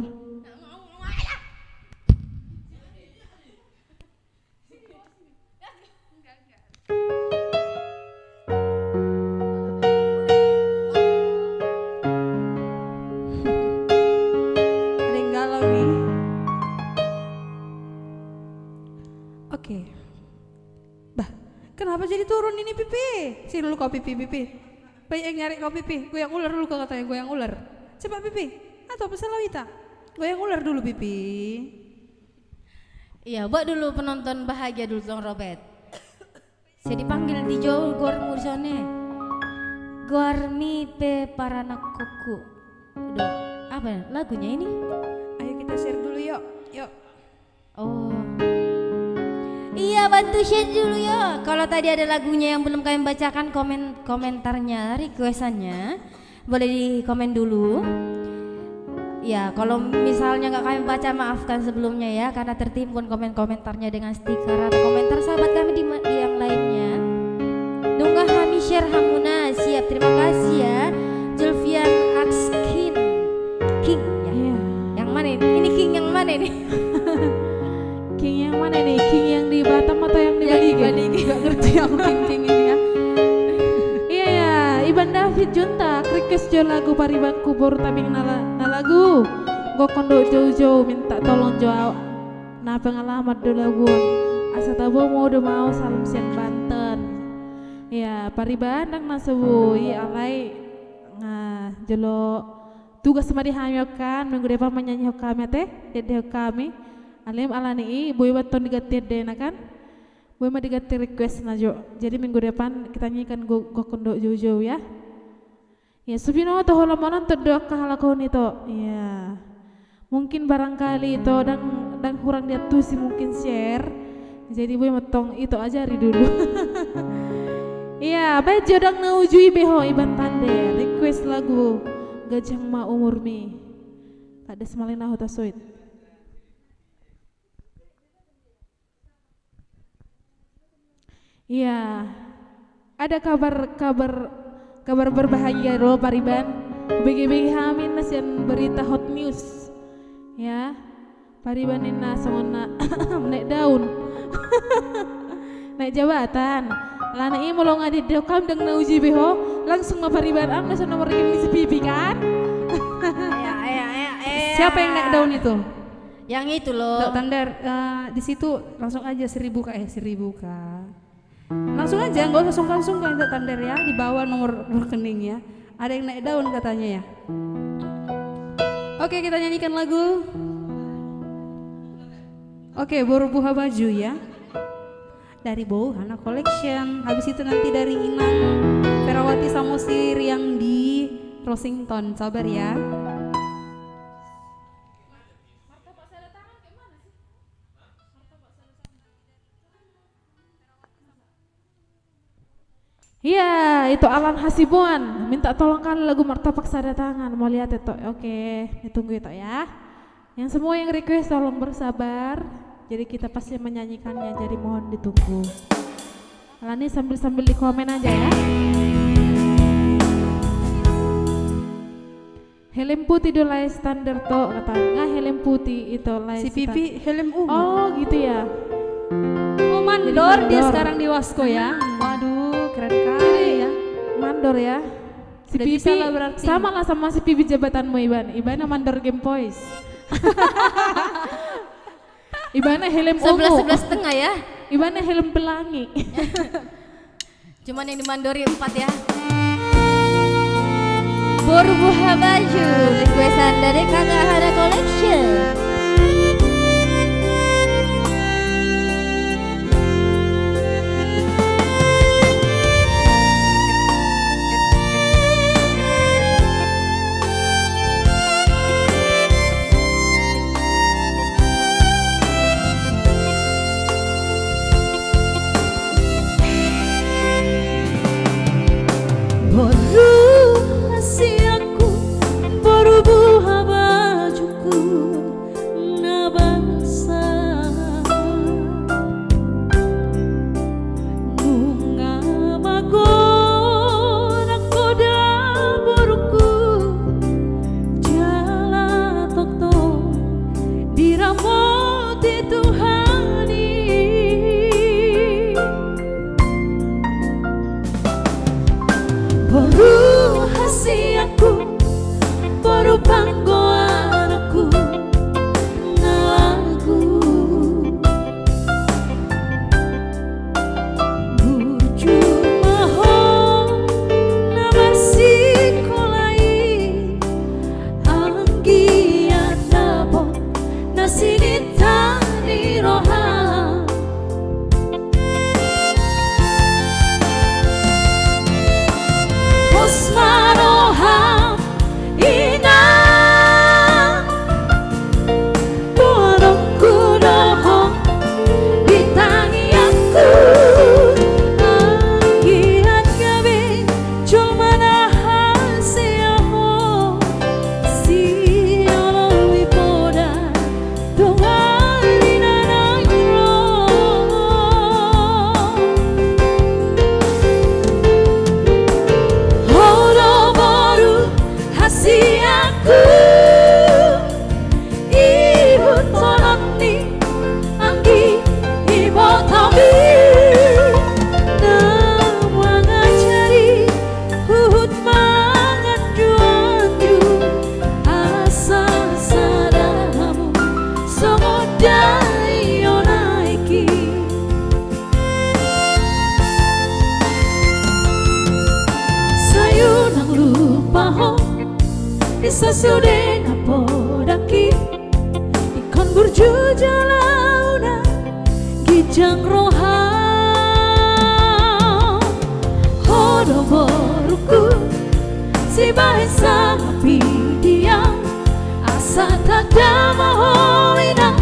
Ada yang galau nih. Oke. Bah, kenapa jadi turun ini Pipi? Sini dulu kau Pipi. Banyak yang nyari kau Pipi. Goyang ular dulu kau katanya, goyang ular. Coba Pipi. Atau apa salah Wita? Goyang ular dulu Pipi. Iya, buat dulu penonton bahagia dulu dong Robert. Saya dipanggil di jauh gormu di sana. Gormi pe paranakuku. Udah, apa ya? Lagunya ini? Ayo kita share dulu yuk. Yuk. Oh. Iya, bantu share dulu ya. Kalau tadi ada lagunya yang belum kalian bacakan komentarnya, requestannya, boleh di komen dulu. Ya, kalau misalnya nggak kami baca maafkan sebelumnya ya, karena tertimbun komentarnya dengan stiker atau komentar sahabat kami di yang lainnya. Dunga Hami share Hamuna, siap, terima kasih ya. Julfian Akskin King ya. Iya. Yang mana ini? Ini King yang mana ini? King yang mana nih? King yang di Batam atau yang di Bali? Gak ngerti aku king ini ya. Iya ya, Iban David Junta request jo lagu Pariban Kubur tabing na lagu. Go kondo jauh-jauh minta tolong jauh. Nah pengalaman do lagu. Asa tabo mau do mau salam siang Banten. Ya Pariban nang nasewu iya alai. Nah jelo tugas sama dihamyokan minggu depan menyanyi kami teh dede kami. Alim alani boy baton digatir deh kan? Boy mah digatir request najo. Jadi minggu depan kita nyanyikan go kondo jauh-jauh ya. Ya subino to holomonon to doa kahalakon itu. Ya. Mungkin barangkali itu dan kurang dia tuh sih mungkin share. Jadi boy metong itu ajari dulu. Iya, baik jodang naujui beho iban tande request lagu Gajah Ma Umurmi. Ada semalina hota soit. Iya, ada kabar berbahagia loh Pariban. Bagi hamin nasian berita hot news. Ya, Pariban ini songona naik daun, naik jabatan. Lana ini mau ngadit dokam deng nauji beho langsung ma Pariban am nasi nomor ini si pipi kan? Siapa yang naik daun itu? Yang itu loh. Dok Tandar, di situ langsung aja 1000 kak, 1000 kak. Langsung aja, nggak usah sungkan-sungkan Dok Tandar ya, di bawah nomor rekening ya. Ada yang naik daun katanya ya. Oke, kita nyanyikan lagu. Oke, Borubuha Baju ya. Dari Bohana Collection. Habis itu nanti dari Inang Ferawati Samosir yang di Rosington. Sabar ya. Iya, itu Alan Hasibuan. Minta tolong kali lagu Martabak Sada Tangan. Mau lihat itu? Oke, ditunggu itu ya. Yang semua yang request tolong bersabar. Jadi kita pasti menyanyikannya. Jadi mohon ditunggu. Alani sambil di komen aja ya. Helm putih dolai standar to kata. Nggak helm putih itu lai. Si Pipi helm ungu. Oh gitu ya. Oh mandor dia sekarang di Wasko ya. mandor ya. Si Udah Pipi bisa lah berarti. sama lah sama si Pipi jabatanmu Iban. Iban mandor Game Boys. Ibana helm ungu. 11-11 ya. Ibana helm pelangi. Cuman yang dimandori 4 ya. Berbuah baju requestan dari Kakak Hana Collection. Sasude na podaki ikon burju jalauna gijang roha hodo boruku si bahasa api diam asa tak damaholina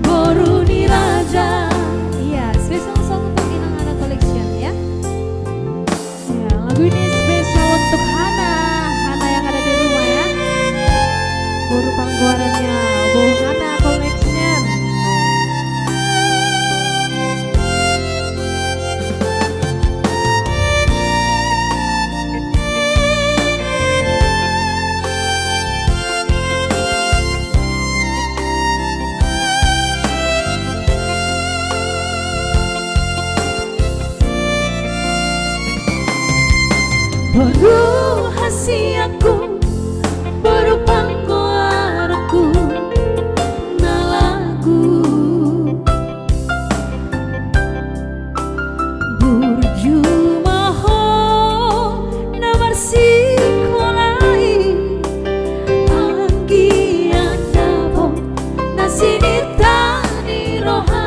boru ni raja. Iya, special song untuk Inang Hana Collection ya. Ya, lagu ini spesial untuk Hana yang ada di rumah ya. Baru panggoannya Bu Hana Collection. Baru hasi aku baru panggoanku na lagu burju maho na marsikolai anggi andabo na sinita ni roha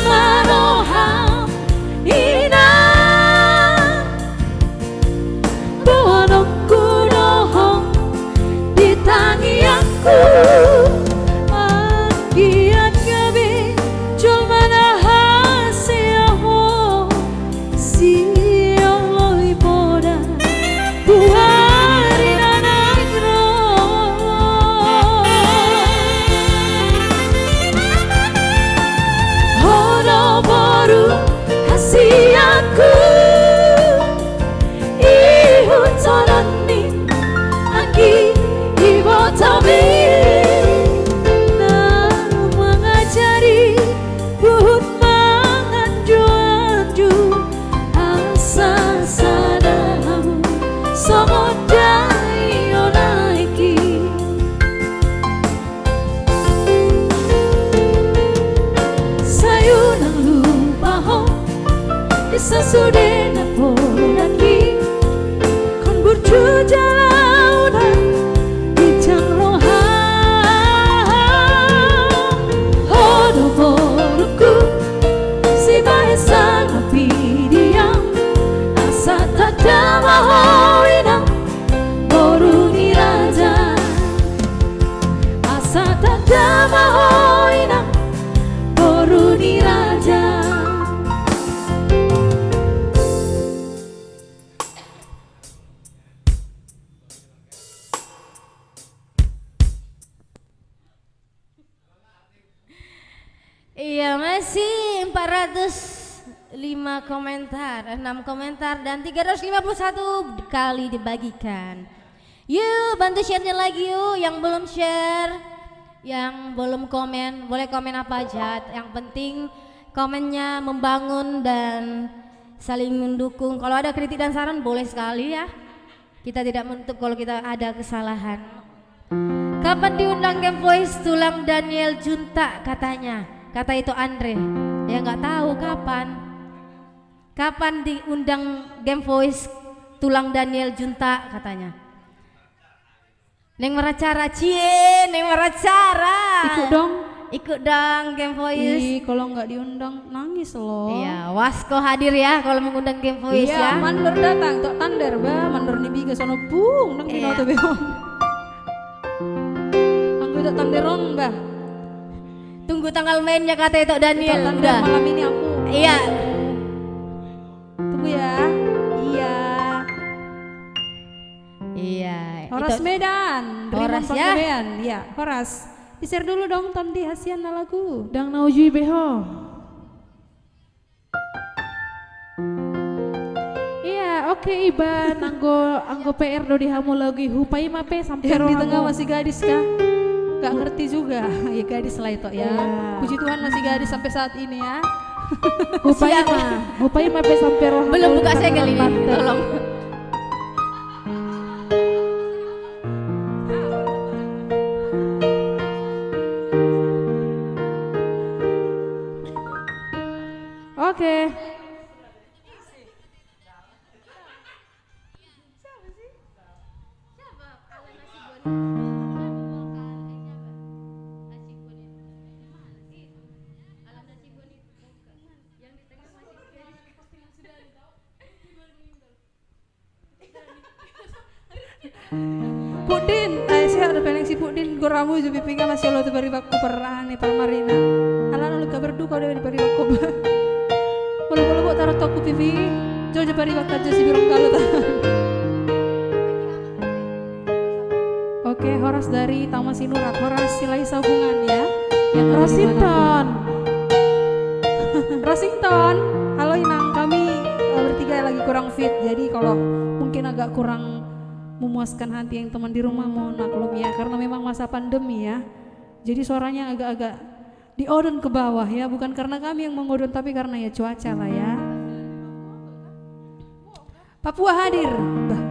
Maroha sesudah napolaki kon berjujalaunan ijang rohan hodo boruku si bahasa api diam asa tak damahoinang boru ni raja asa tak damahoinang boru ni raja. Iya, masih 405 komentar, 6 komentar dan 351 kali dibagikan. Yuk bantu share-nya lagi yuk, yang belum share, yang belum komen, boleh komen apa aja. Yang penting komennya membangun dan saling mendukung. Kalau ada kritik dan saran boleh sekali ya. Kita tidak menutup kalau kita ada kesalahan. Kapan diundang Game Voice tulang Daniel Junta katanya? Kata itu Andre. Ya nggak tahu kapan. Kapan diundang Game Voice tulang Daniel Junta katanya? Neng Meracara, cie, Neng Meracara. Ikut dong. Ikut dong Game Voice. Ih, kalau nggak diundang nangis loh. Iya, Wasko hadir ya kalau mengundang Game Voice Iya, ya. mandor datang, tok tander ba, mandor ni biga sono pung, nang Iya. binoto beong. Anggo tok tanderon ba. Tunggu tanggal mainnya kata itu Daniel. Tok tander Udah. malam ini aku. Iya. Tunggu ya. Iya. Iya. Horas itu- Medan, Horas Rimon ya. Panggabean. Iya, Horas. Di-share dulu dong Ton di hasian lagu. Dang naujui beho. Iya, oke Iban, anggo PR do dihamu lagi hupai mape sampai Yang di rohamu. tengah masih gadis kah? Gak ngerti juga. Ya gadis lah itu ya. Iya. Puji Tuhan masih gadis sampai saat ini ya. Hupai mape sampai rohamu. Belum buka segel ini. Tante. Tolong. Oke. Pudin, saya ada pengen si Pudin goramu juga pinga masih lo tuh bari baku perane Marina. Alan lu kabar duka udah bari baku. Kalau buat taruh toko TV, jauh bari baku aja si birong kalau Oke, Horas dari Taman Sinurat, Horas silai sabungan ya. Yang ada di Rosington. Rosington, halo Inang, kami bertiga lagi kurang fit, jadi kalau mungkin agak kurang memuaskan hati yang teman di rumah mohon maklum ya, karena memang masa pandemi ya, jadi suaranya agak-agak diodon ke bawah ya, bukan karena kami yang mengodon tapi karena ya cuaca lah ya. Papua hadir, bah.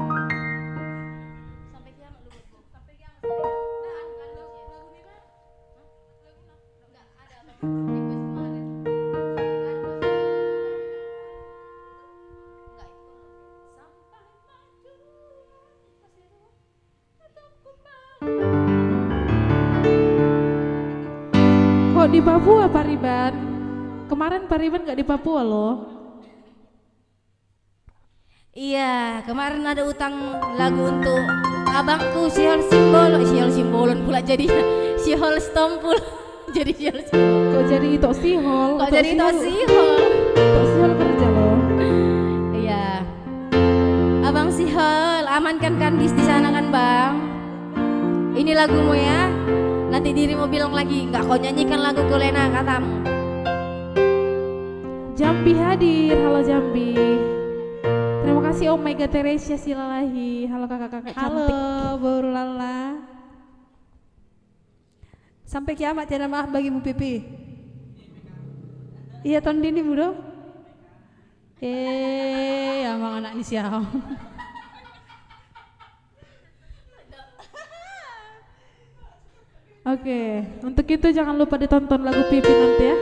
Kok di Papua Pak Riban? Kemarin Pak Riban gak di Papua loh. Iya, kemarin ada utang lagu untuk abangku Sihol Simbolon pula jadi Sihol Stompul. Jadi Sihol Simbolon. Kok jadi itu Sihol? Kok jadi itu Sihol? Tok Sihol kerja loh. Iya. Abang Sihol, amankan kandis di sana kan, Bang? Ini lagumu ya. Nanti dirimu bilang lagi, enggak kau nyanyikan lagu Kulena katamu. Jambi hadir, halo Jambi. Terima kasih Om Mega Teresia Silalahi. Halo kakak-kakak Halo cantik. Bauru Lala. Sampai kiamat tiada maaf bagimu Pipi. Iya ton dini bro. Amang anak ni siang. Oke, untuk itu jangan lupa ditonton lagu Pipi nanti ya.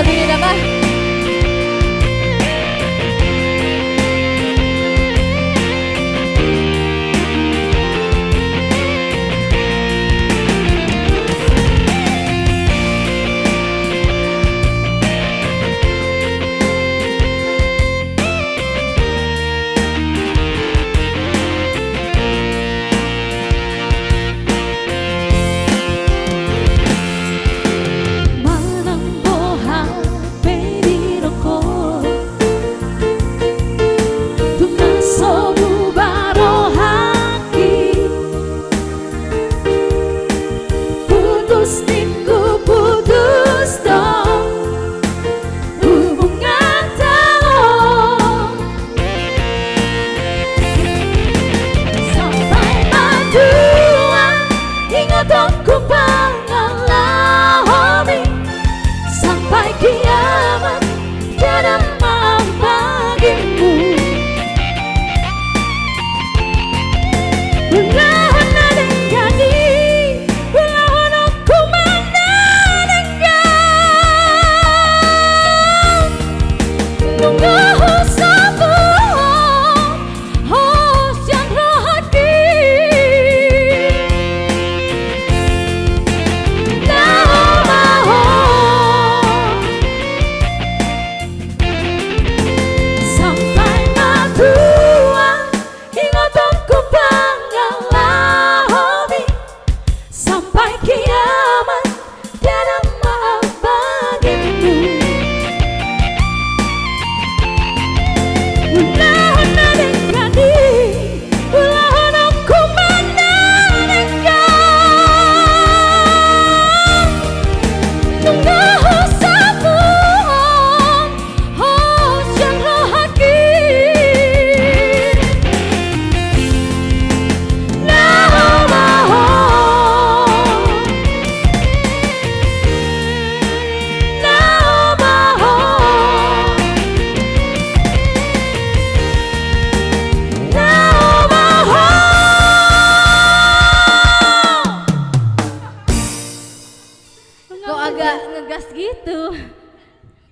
dingin apa?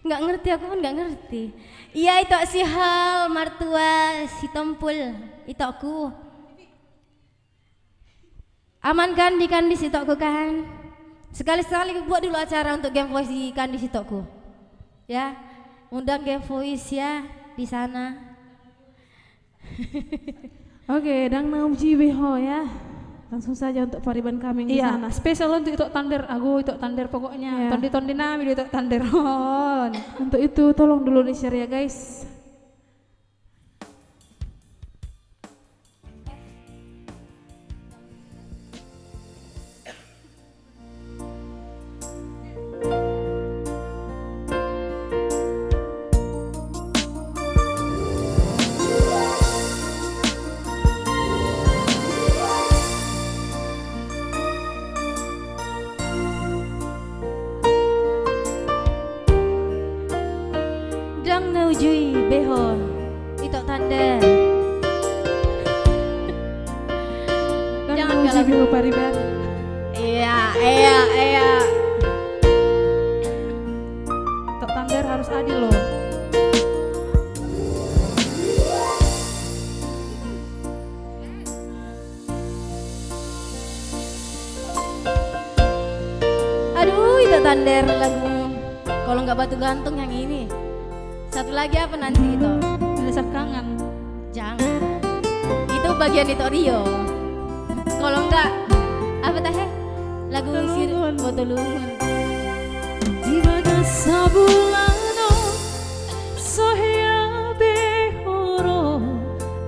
Nggak ngerti, aku pun nggak ngerti. Iya itu si Hal, Martua, si Tompul, itu aku. Aman kan di Kandis itu aku kan? Sekali-sekali buat dulu acara untuk Game Voice di Kandis itu aku. Ya, undang Game Voice ya di sana. Oke, dang nauji beho ya. Langsung saja untuk pariban kami di Iya, sana. spesial untuk tander, aku itu tander pokoknya. Iya. Tondi nami itu tander. Untuk itu tolong dulu di-share ya guys. Dang naujui beho itu tanda. Dang Jangan nauji galak. beho pariban. Iya. Untuk tander harus adil loh. Aduh itu tander lagu. Kalau nggak batu gantung yang ini. Satu lagi apa nanti itu? Dasar kangen. Jangan. Itu bagian itu Rio. Kalau enggak apa teh? Lagu sir Botolungun. Di mana sabulano sohya behoro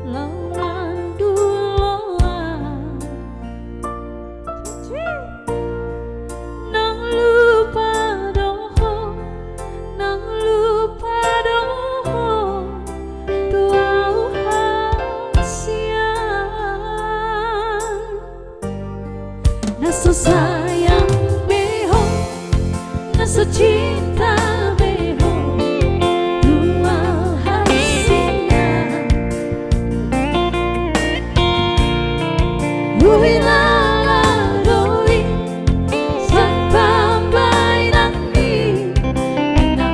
lawan duloan nang lupa doho tuau hasian naso sayang beho naso cinta beho tuau hasian Uilala doi san pambay nangi na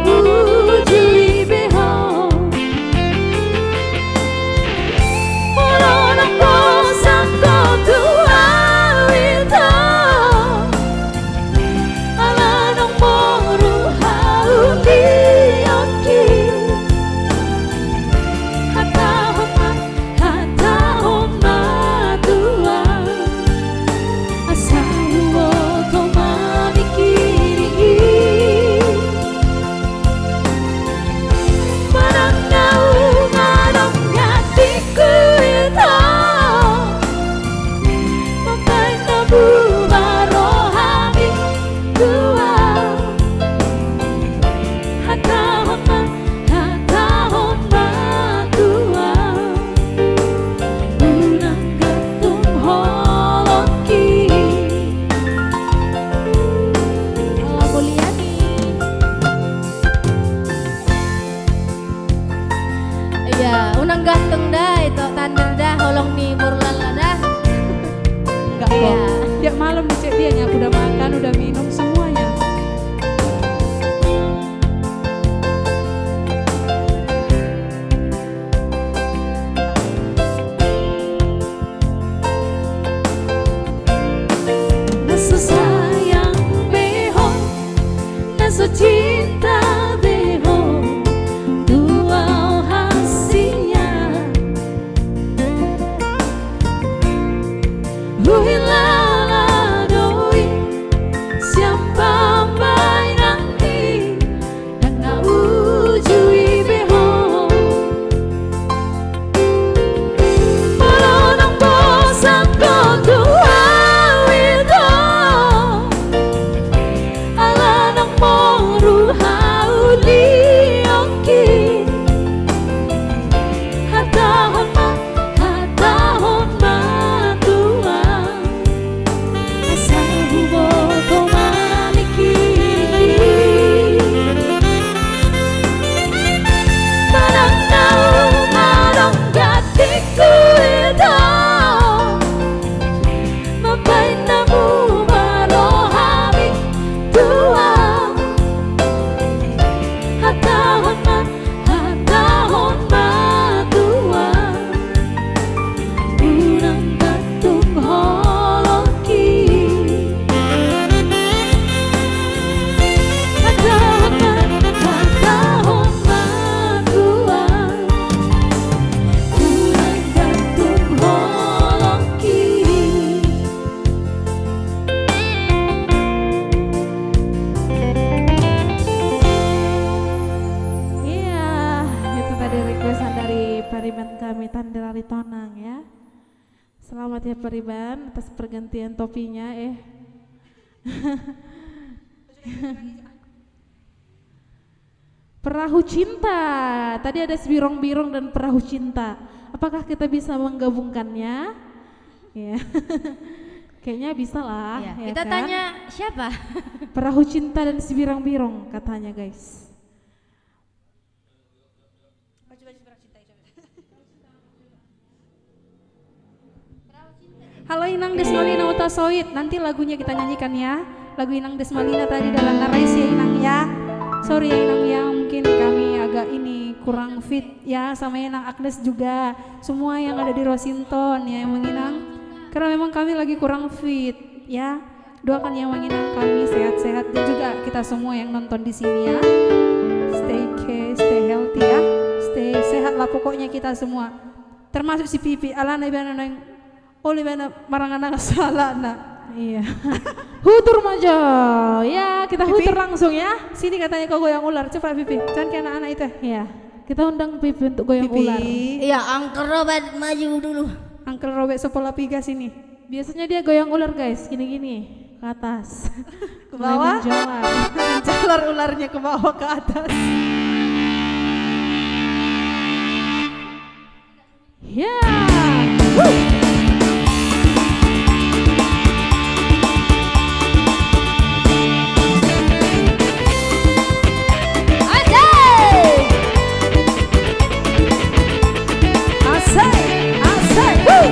rasa cinta beho dua hasilnya Ruhilala doi siapa main nanti dan na ujui beho Walau nang bosan kau dua wido ala nang moru hauli oki hatahon ma tua asa hubo to maniki parang tau marong gatiku ito mabay na mo marohamik tua hatahon ma tua unang katung holoki hatahon ma tua unang katung holoki Iya, itu tadi requestan dari Pariban kami Tandelari Tonang ya. Selamat ya Pariban atas pergantian topinya Perahu cinta. Tadi ada Sibirong-birong dan perahu cinta. Apakah kita bisa menggabungkannya? Ya. Kayaknya bisa lah. Ya, ya kita kan? tanya siapa? Perahu cinta dan Sibirong-birong katanya guys. Halo Inang Desmalina Utasoit, nanti lagunya kita nyanyikan ya. Lagu Inang Desmalina tadi dalam narasi ya Inang ya. Sorry ya Inang ya, mungkin kami agak ini kurang fit ya sama Inang Agnes juga. Semua yang ada di Rosinton ya Emang Inang. Karena memang kami lagi kurang fit ya. Doakan ya Emang Inang kami sehat-sehat dan juga kita semua yang nonton di sini ya. Stay healthy ya. Stay sehat lah pokoknya kita semua. Termasuk si Pipi, alana ibana nang oleh bana marangan salah nak. Iya. Hutur majo. Ya, kita Pipi. hutur langsung ya. Sini katanya kau goyang ular, cepat Pipi. Jangan kayak anak-anak itu. Ya. Kita undang Pipi untuk goyang Pipi. ular. Iya, Angker Robert maju dulu. Uncle Robert Sepola Piga sini. Biasanya dia goyang ular guys, gini-gini ke atas. Ke bawah. Mulai menjalar. Jalar ularnya ke bawah ke atas. Ya. Asik, asik. Woo.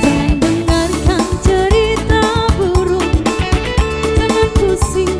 Jangan dengarkan cerita burung, jangan pusing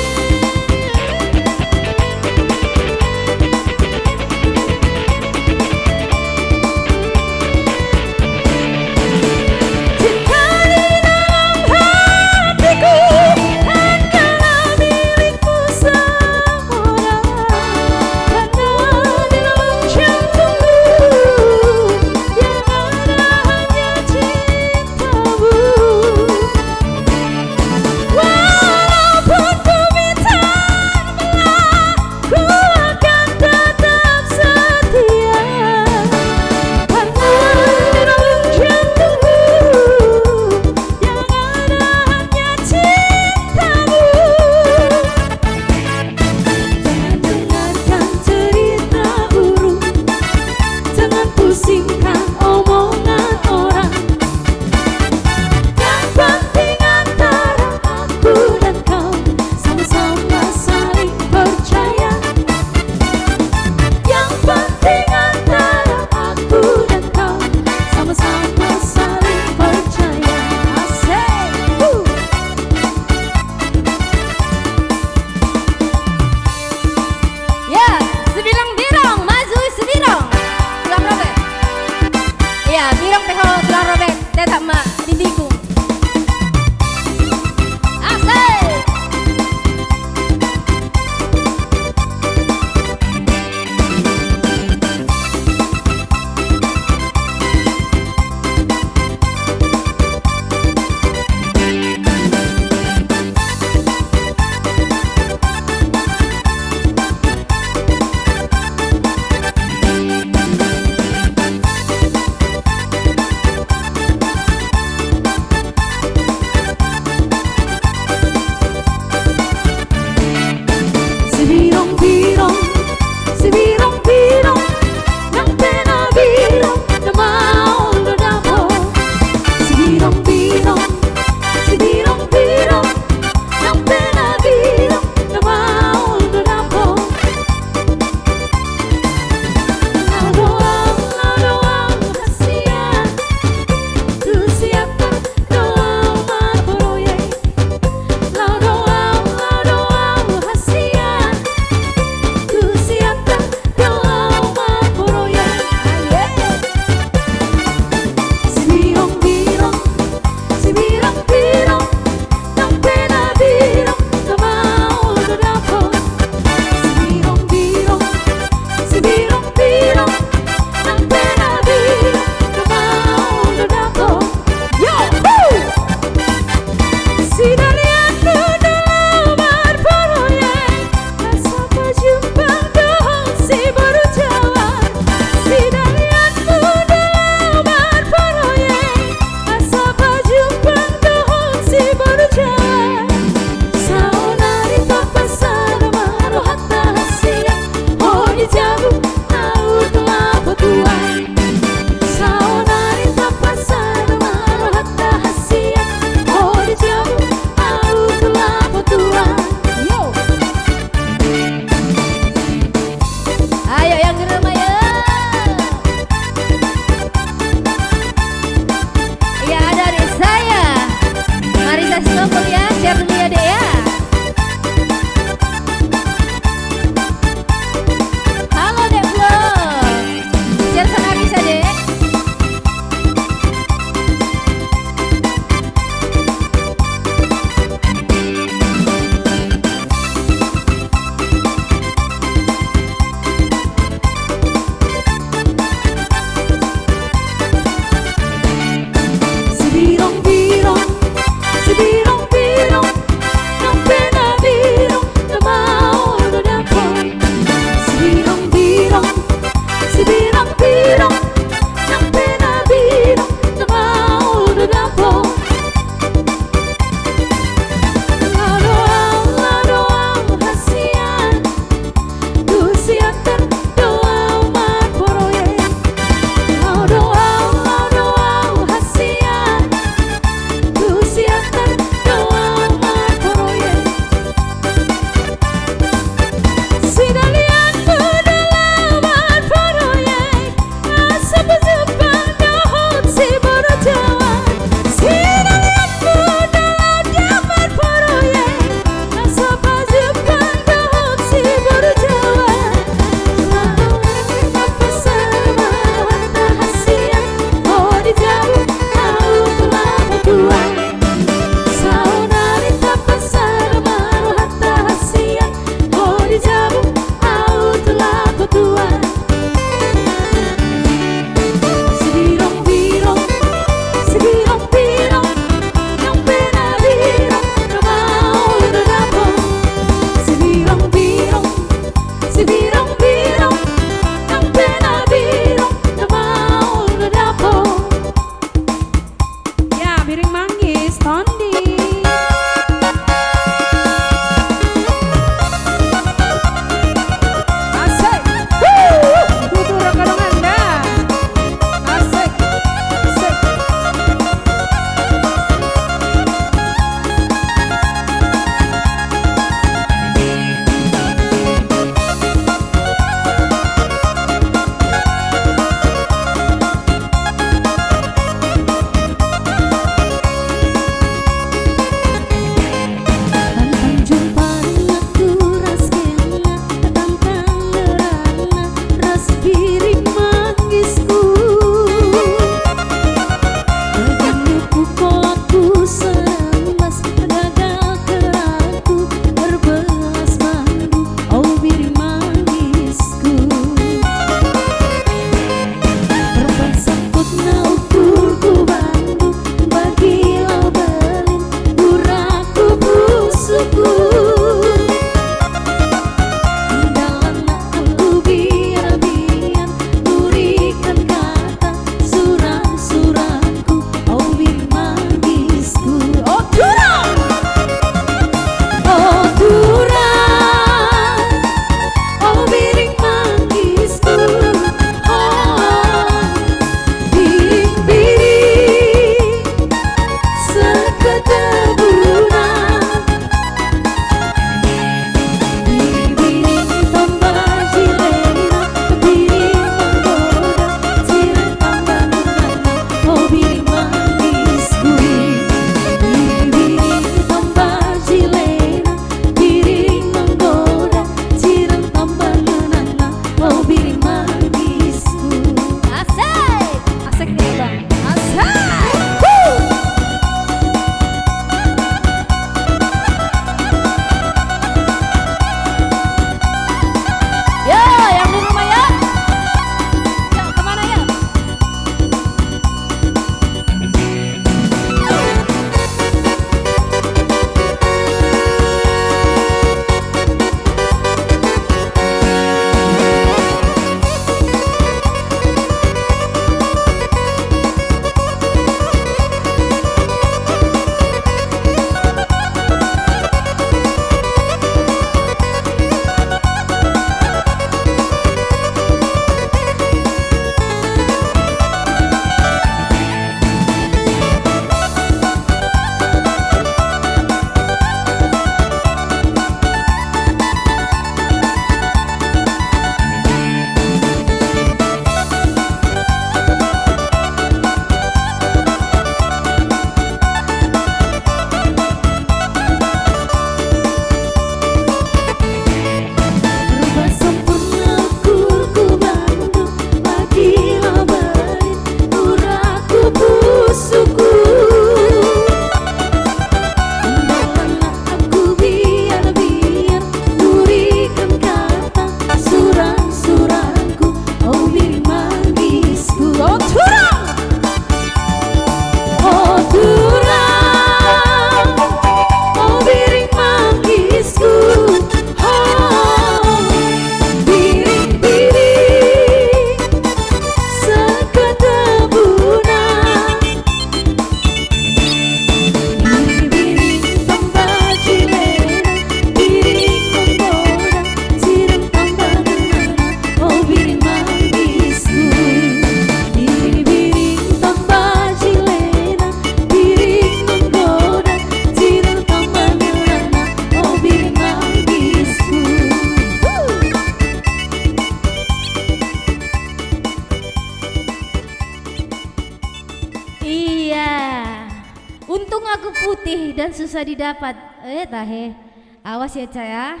dan susah didapat. Tahe. Awas ya Ca ya.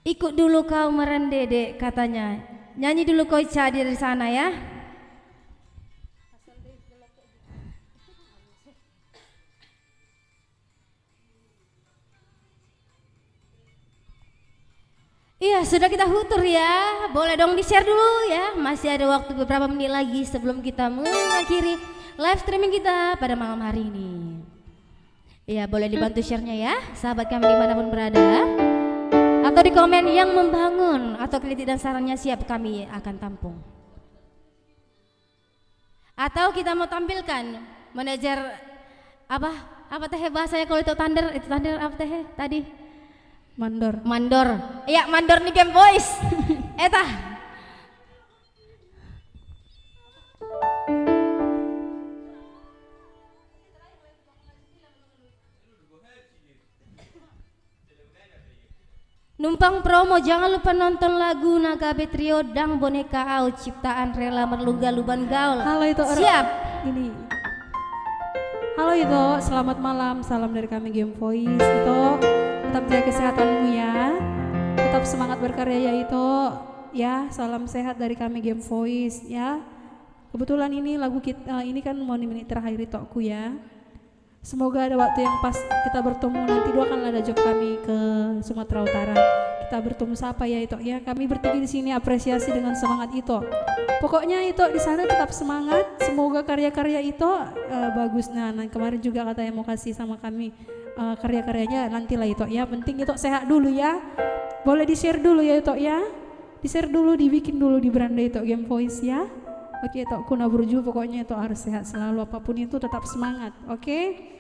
Ikut dulu kau merendede katanya. Nyanyi dulu kau Ca dari sana ya. Iya, sudah kita hutur ya. Boleh dong di-share dulu ya. Masih ada waktu beberapa menit lagi sebelum kita mengakhiri live streaming kita pada malam hari ini. Iya, boleh dibantu share-nya ya, sahabat kami dimanapun berada. Atau di komen yang membangun atau kritik dan sarannya siap kami akan tampung. Atau kita mau tampilkan manajer apa teh bahasanya kalau itu thunder apa teh tadi? Mandor. Iya, mandor nih Game Voice. Eta. Numpang promo, jangan lupa nonton lagu Naga Betrio Dang Boneka Au ciptaan Rela Merlungga Luban Gaul. Halo itu siap. Ini. Halo itu, selamat malam, salam dari kami Game Voice itu. Tetap jaga kesehatanmu ya. Tetap semangat berkarya ya itu. Ya, salam sehat dari kami Game Voice ya. Kebetulan ini lagu kita ini kan mau menit terakhir itu aku ya. Semoga ada waktu yang pas kita bertemu nanti akan ada job kami ke Sumatera Utara. Kita bertemu siapa ya itu ya. Kami bertiga di sini apresiasi dengan semangat itu. Pokoknya itu di sana tetap semangat. Semoga karya-karya itu bagus. Nah, kemarin juga katanya mau kasih sama kami karya-karyanya nantilah itu ya. Penting itu sehat dulu ya. Boleh di-share dulu ya itu ya. Di-share dulu, dibikin dulu di beranda itu Game Voice ya. Oke, itu kuna burju pokoknya itu harus sehat selalu apapun itu tetap semangat. Oke.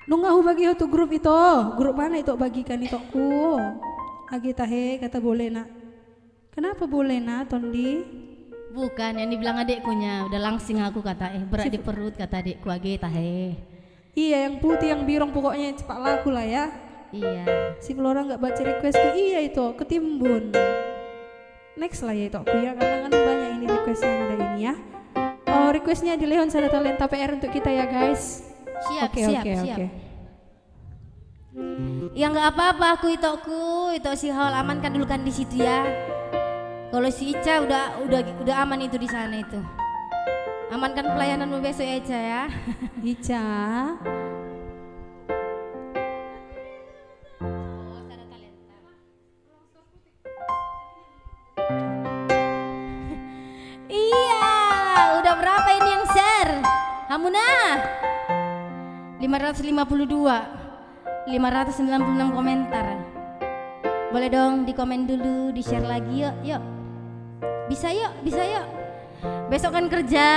Nunggu bagi itu grup mana itu bagikan itu ku agi tahe kata boleh nak. Kenapa boleh nak Tondi? Bukan yang dibilang adikkunya, udah langsing aku kata berat di perut kata adikku agi tahe. Iya yang putih yang birong pokoknya cepat laku lah ya. Iya. Si Flora nggak baca requestku iya itu ketimbun. Next lah ya itu aku ya karena kan banyak ini request yang ada ini ya. Oh requestnya di Leon Sada Talenta PR untuk kita ya guys. Siap. Oke. Ya nggak apa-apa aku itu si Haul amankan dulu kan di situ ya. Kalau si Ica udah aman itu di sana itu. Amankan pelayananmu besok ya Ica ya. Ica. Iya, udah berapa ini yang share? Hamuna 552 596 komentar. Boleh dong di komen dulu, di share lagi yuk. Bisa yuk. Besok kan kerja.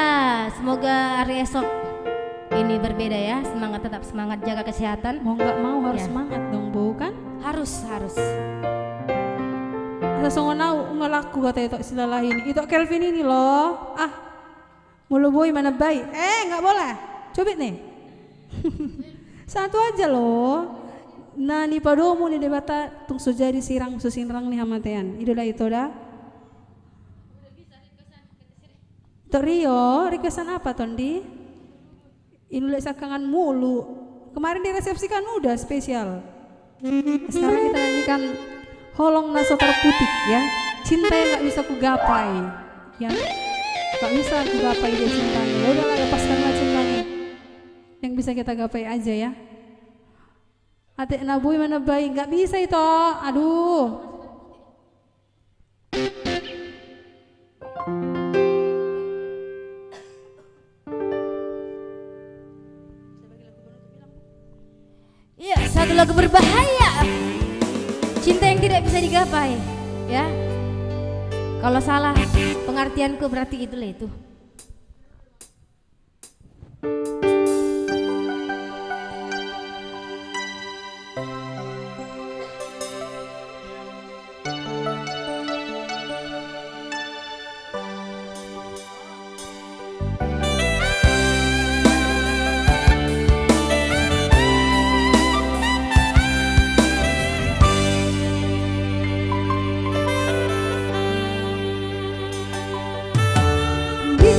Semoga hari esok ini berbeda ya. Tetap semangat jaga kesehatan. Mau nggak mau harus Ya. semangat dong Bu kan? Harus. Asa songonau ngelaku kata itu istilah ini. Itu Kelvin ini loh. Mulu boy mana baik. Nggak boleh. Coba nih. Satu aja loh. Nah ni padomu ni debata tung sujadi sirang susinrang nih hamatean. Idola itu dah. Rio, requestan apa Tondi? Inulis sakangan mulu. Kemarin diresepsikan udah spesial. Sekarang kita nyanyikan Holong Nasotar Putik ya. Cinta yang gak bisa kugapai ya. Gak bisa kugapai dia cintanya. Ya udahlah lepaskanlah cintanya. Yang bisa kita gapai aja ya. Atik nabuy mana baik, gak bisa itu. Aduh. Iya, satu lagu berbahaya. Cinta yang tidak bisa digapai, ya. Kalau salah pengertianku berarti itulah itu. Di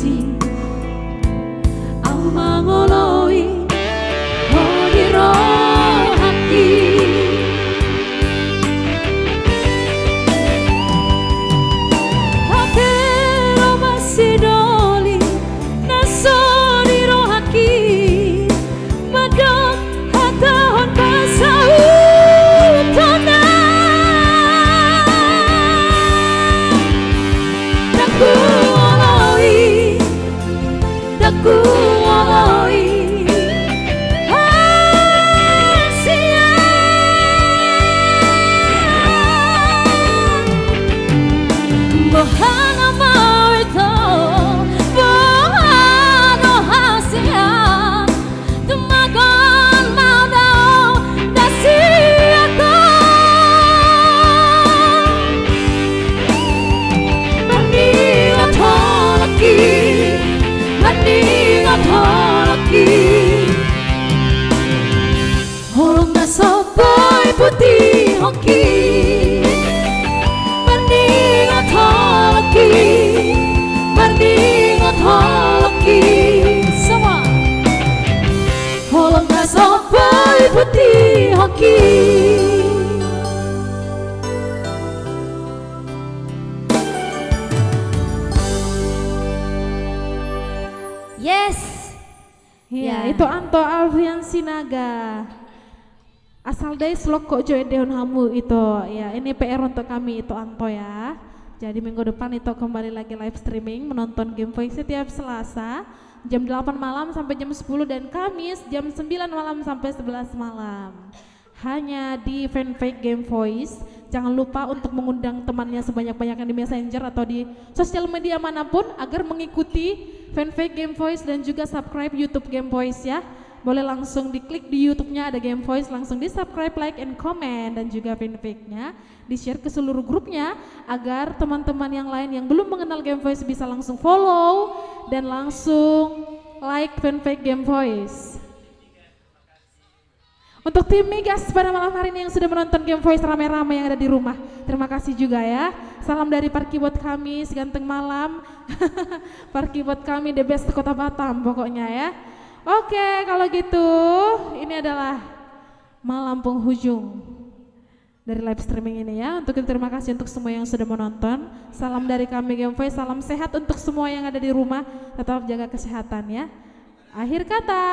puti amangoloi hodiro hati hakero masih doli nasoniro haki madok hatahon pasau tona daku oloi hasia bahana mau itu bahana hasia tumagon mau dao dasiako mani atolaki holong na sopoy putih hoki bandingot holaki semua holong na sopoy putih hoki. Yes. Ya, itu Anto Alfian Sinaga. Asal dari Sloko Joy Deon Hamu itu. Ya, ini PR untuk kami itu Anto ya. Jadi minggu depan itu kembali lagi live streaming menonton Game Voice setiap Selasa jam 8 malam sampai jam 10 dan Kamis jam 9 malam sampai 11 malam. Hanya di fanpage Game Voice. Jangan lupa untuk mengundang temannya sebanyak-banyaknya di Messenger atau di sosial media manapun agar mengikuti fanpage Game Voice dan juga subscribe YouTube Game Voice ya. Boleh langsung diklik di YouTube-nya ada Game Voice, langsung di subscribe, like, and comment dan juga fanpage-nya di-share ke seluruh grupnya agar teman-teman yang lain yang belum mengenal Game Voice bisa langsung follow dan langsung like fanpage Game Voice. Untuk tim Migas pada malam hari ini yang sudah menonton Game Voice rame-rame yang ada di rumah, terima kasih juga ya. Salam dari Parkibot kami seganteng malam. Parkibot kami the best kota Batam pokoknya ya. Oke, kalau gitu ini adalah malam penghujung dari live streaming ini ya. Untuk itu terima kasih untuk semua yang sudah menonton. Salam dari kami Game Voice, salam sehat untuk semua yang ada di rumah. Tetap jaga kesehatan ya. Akhir kata.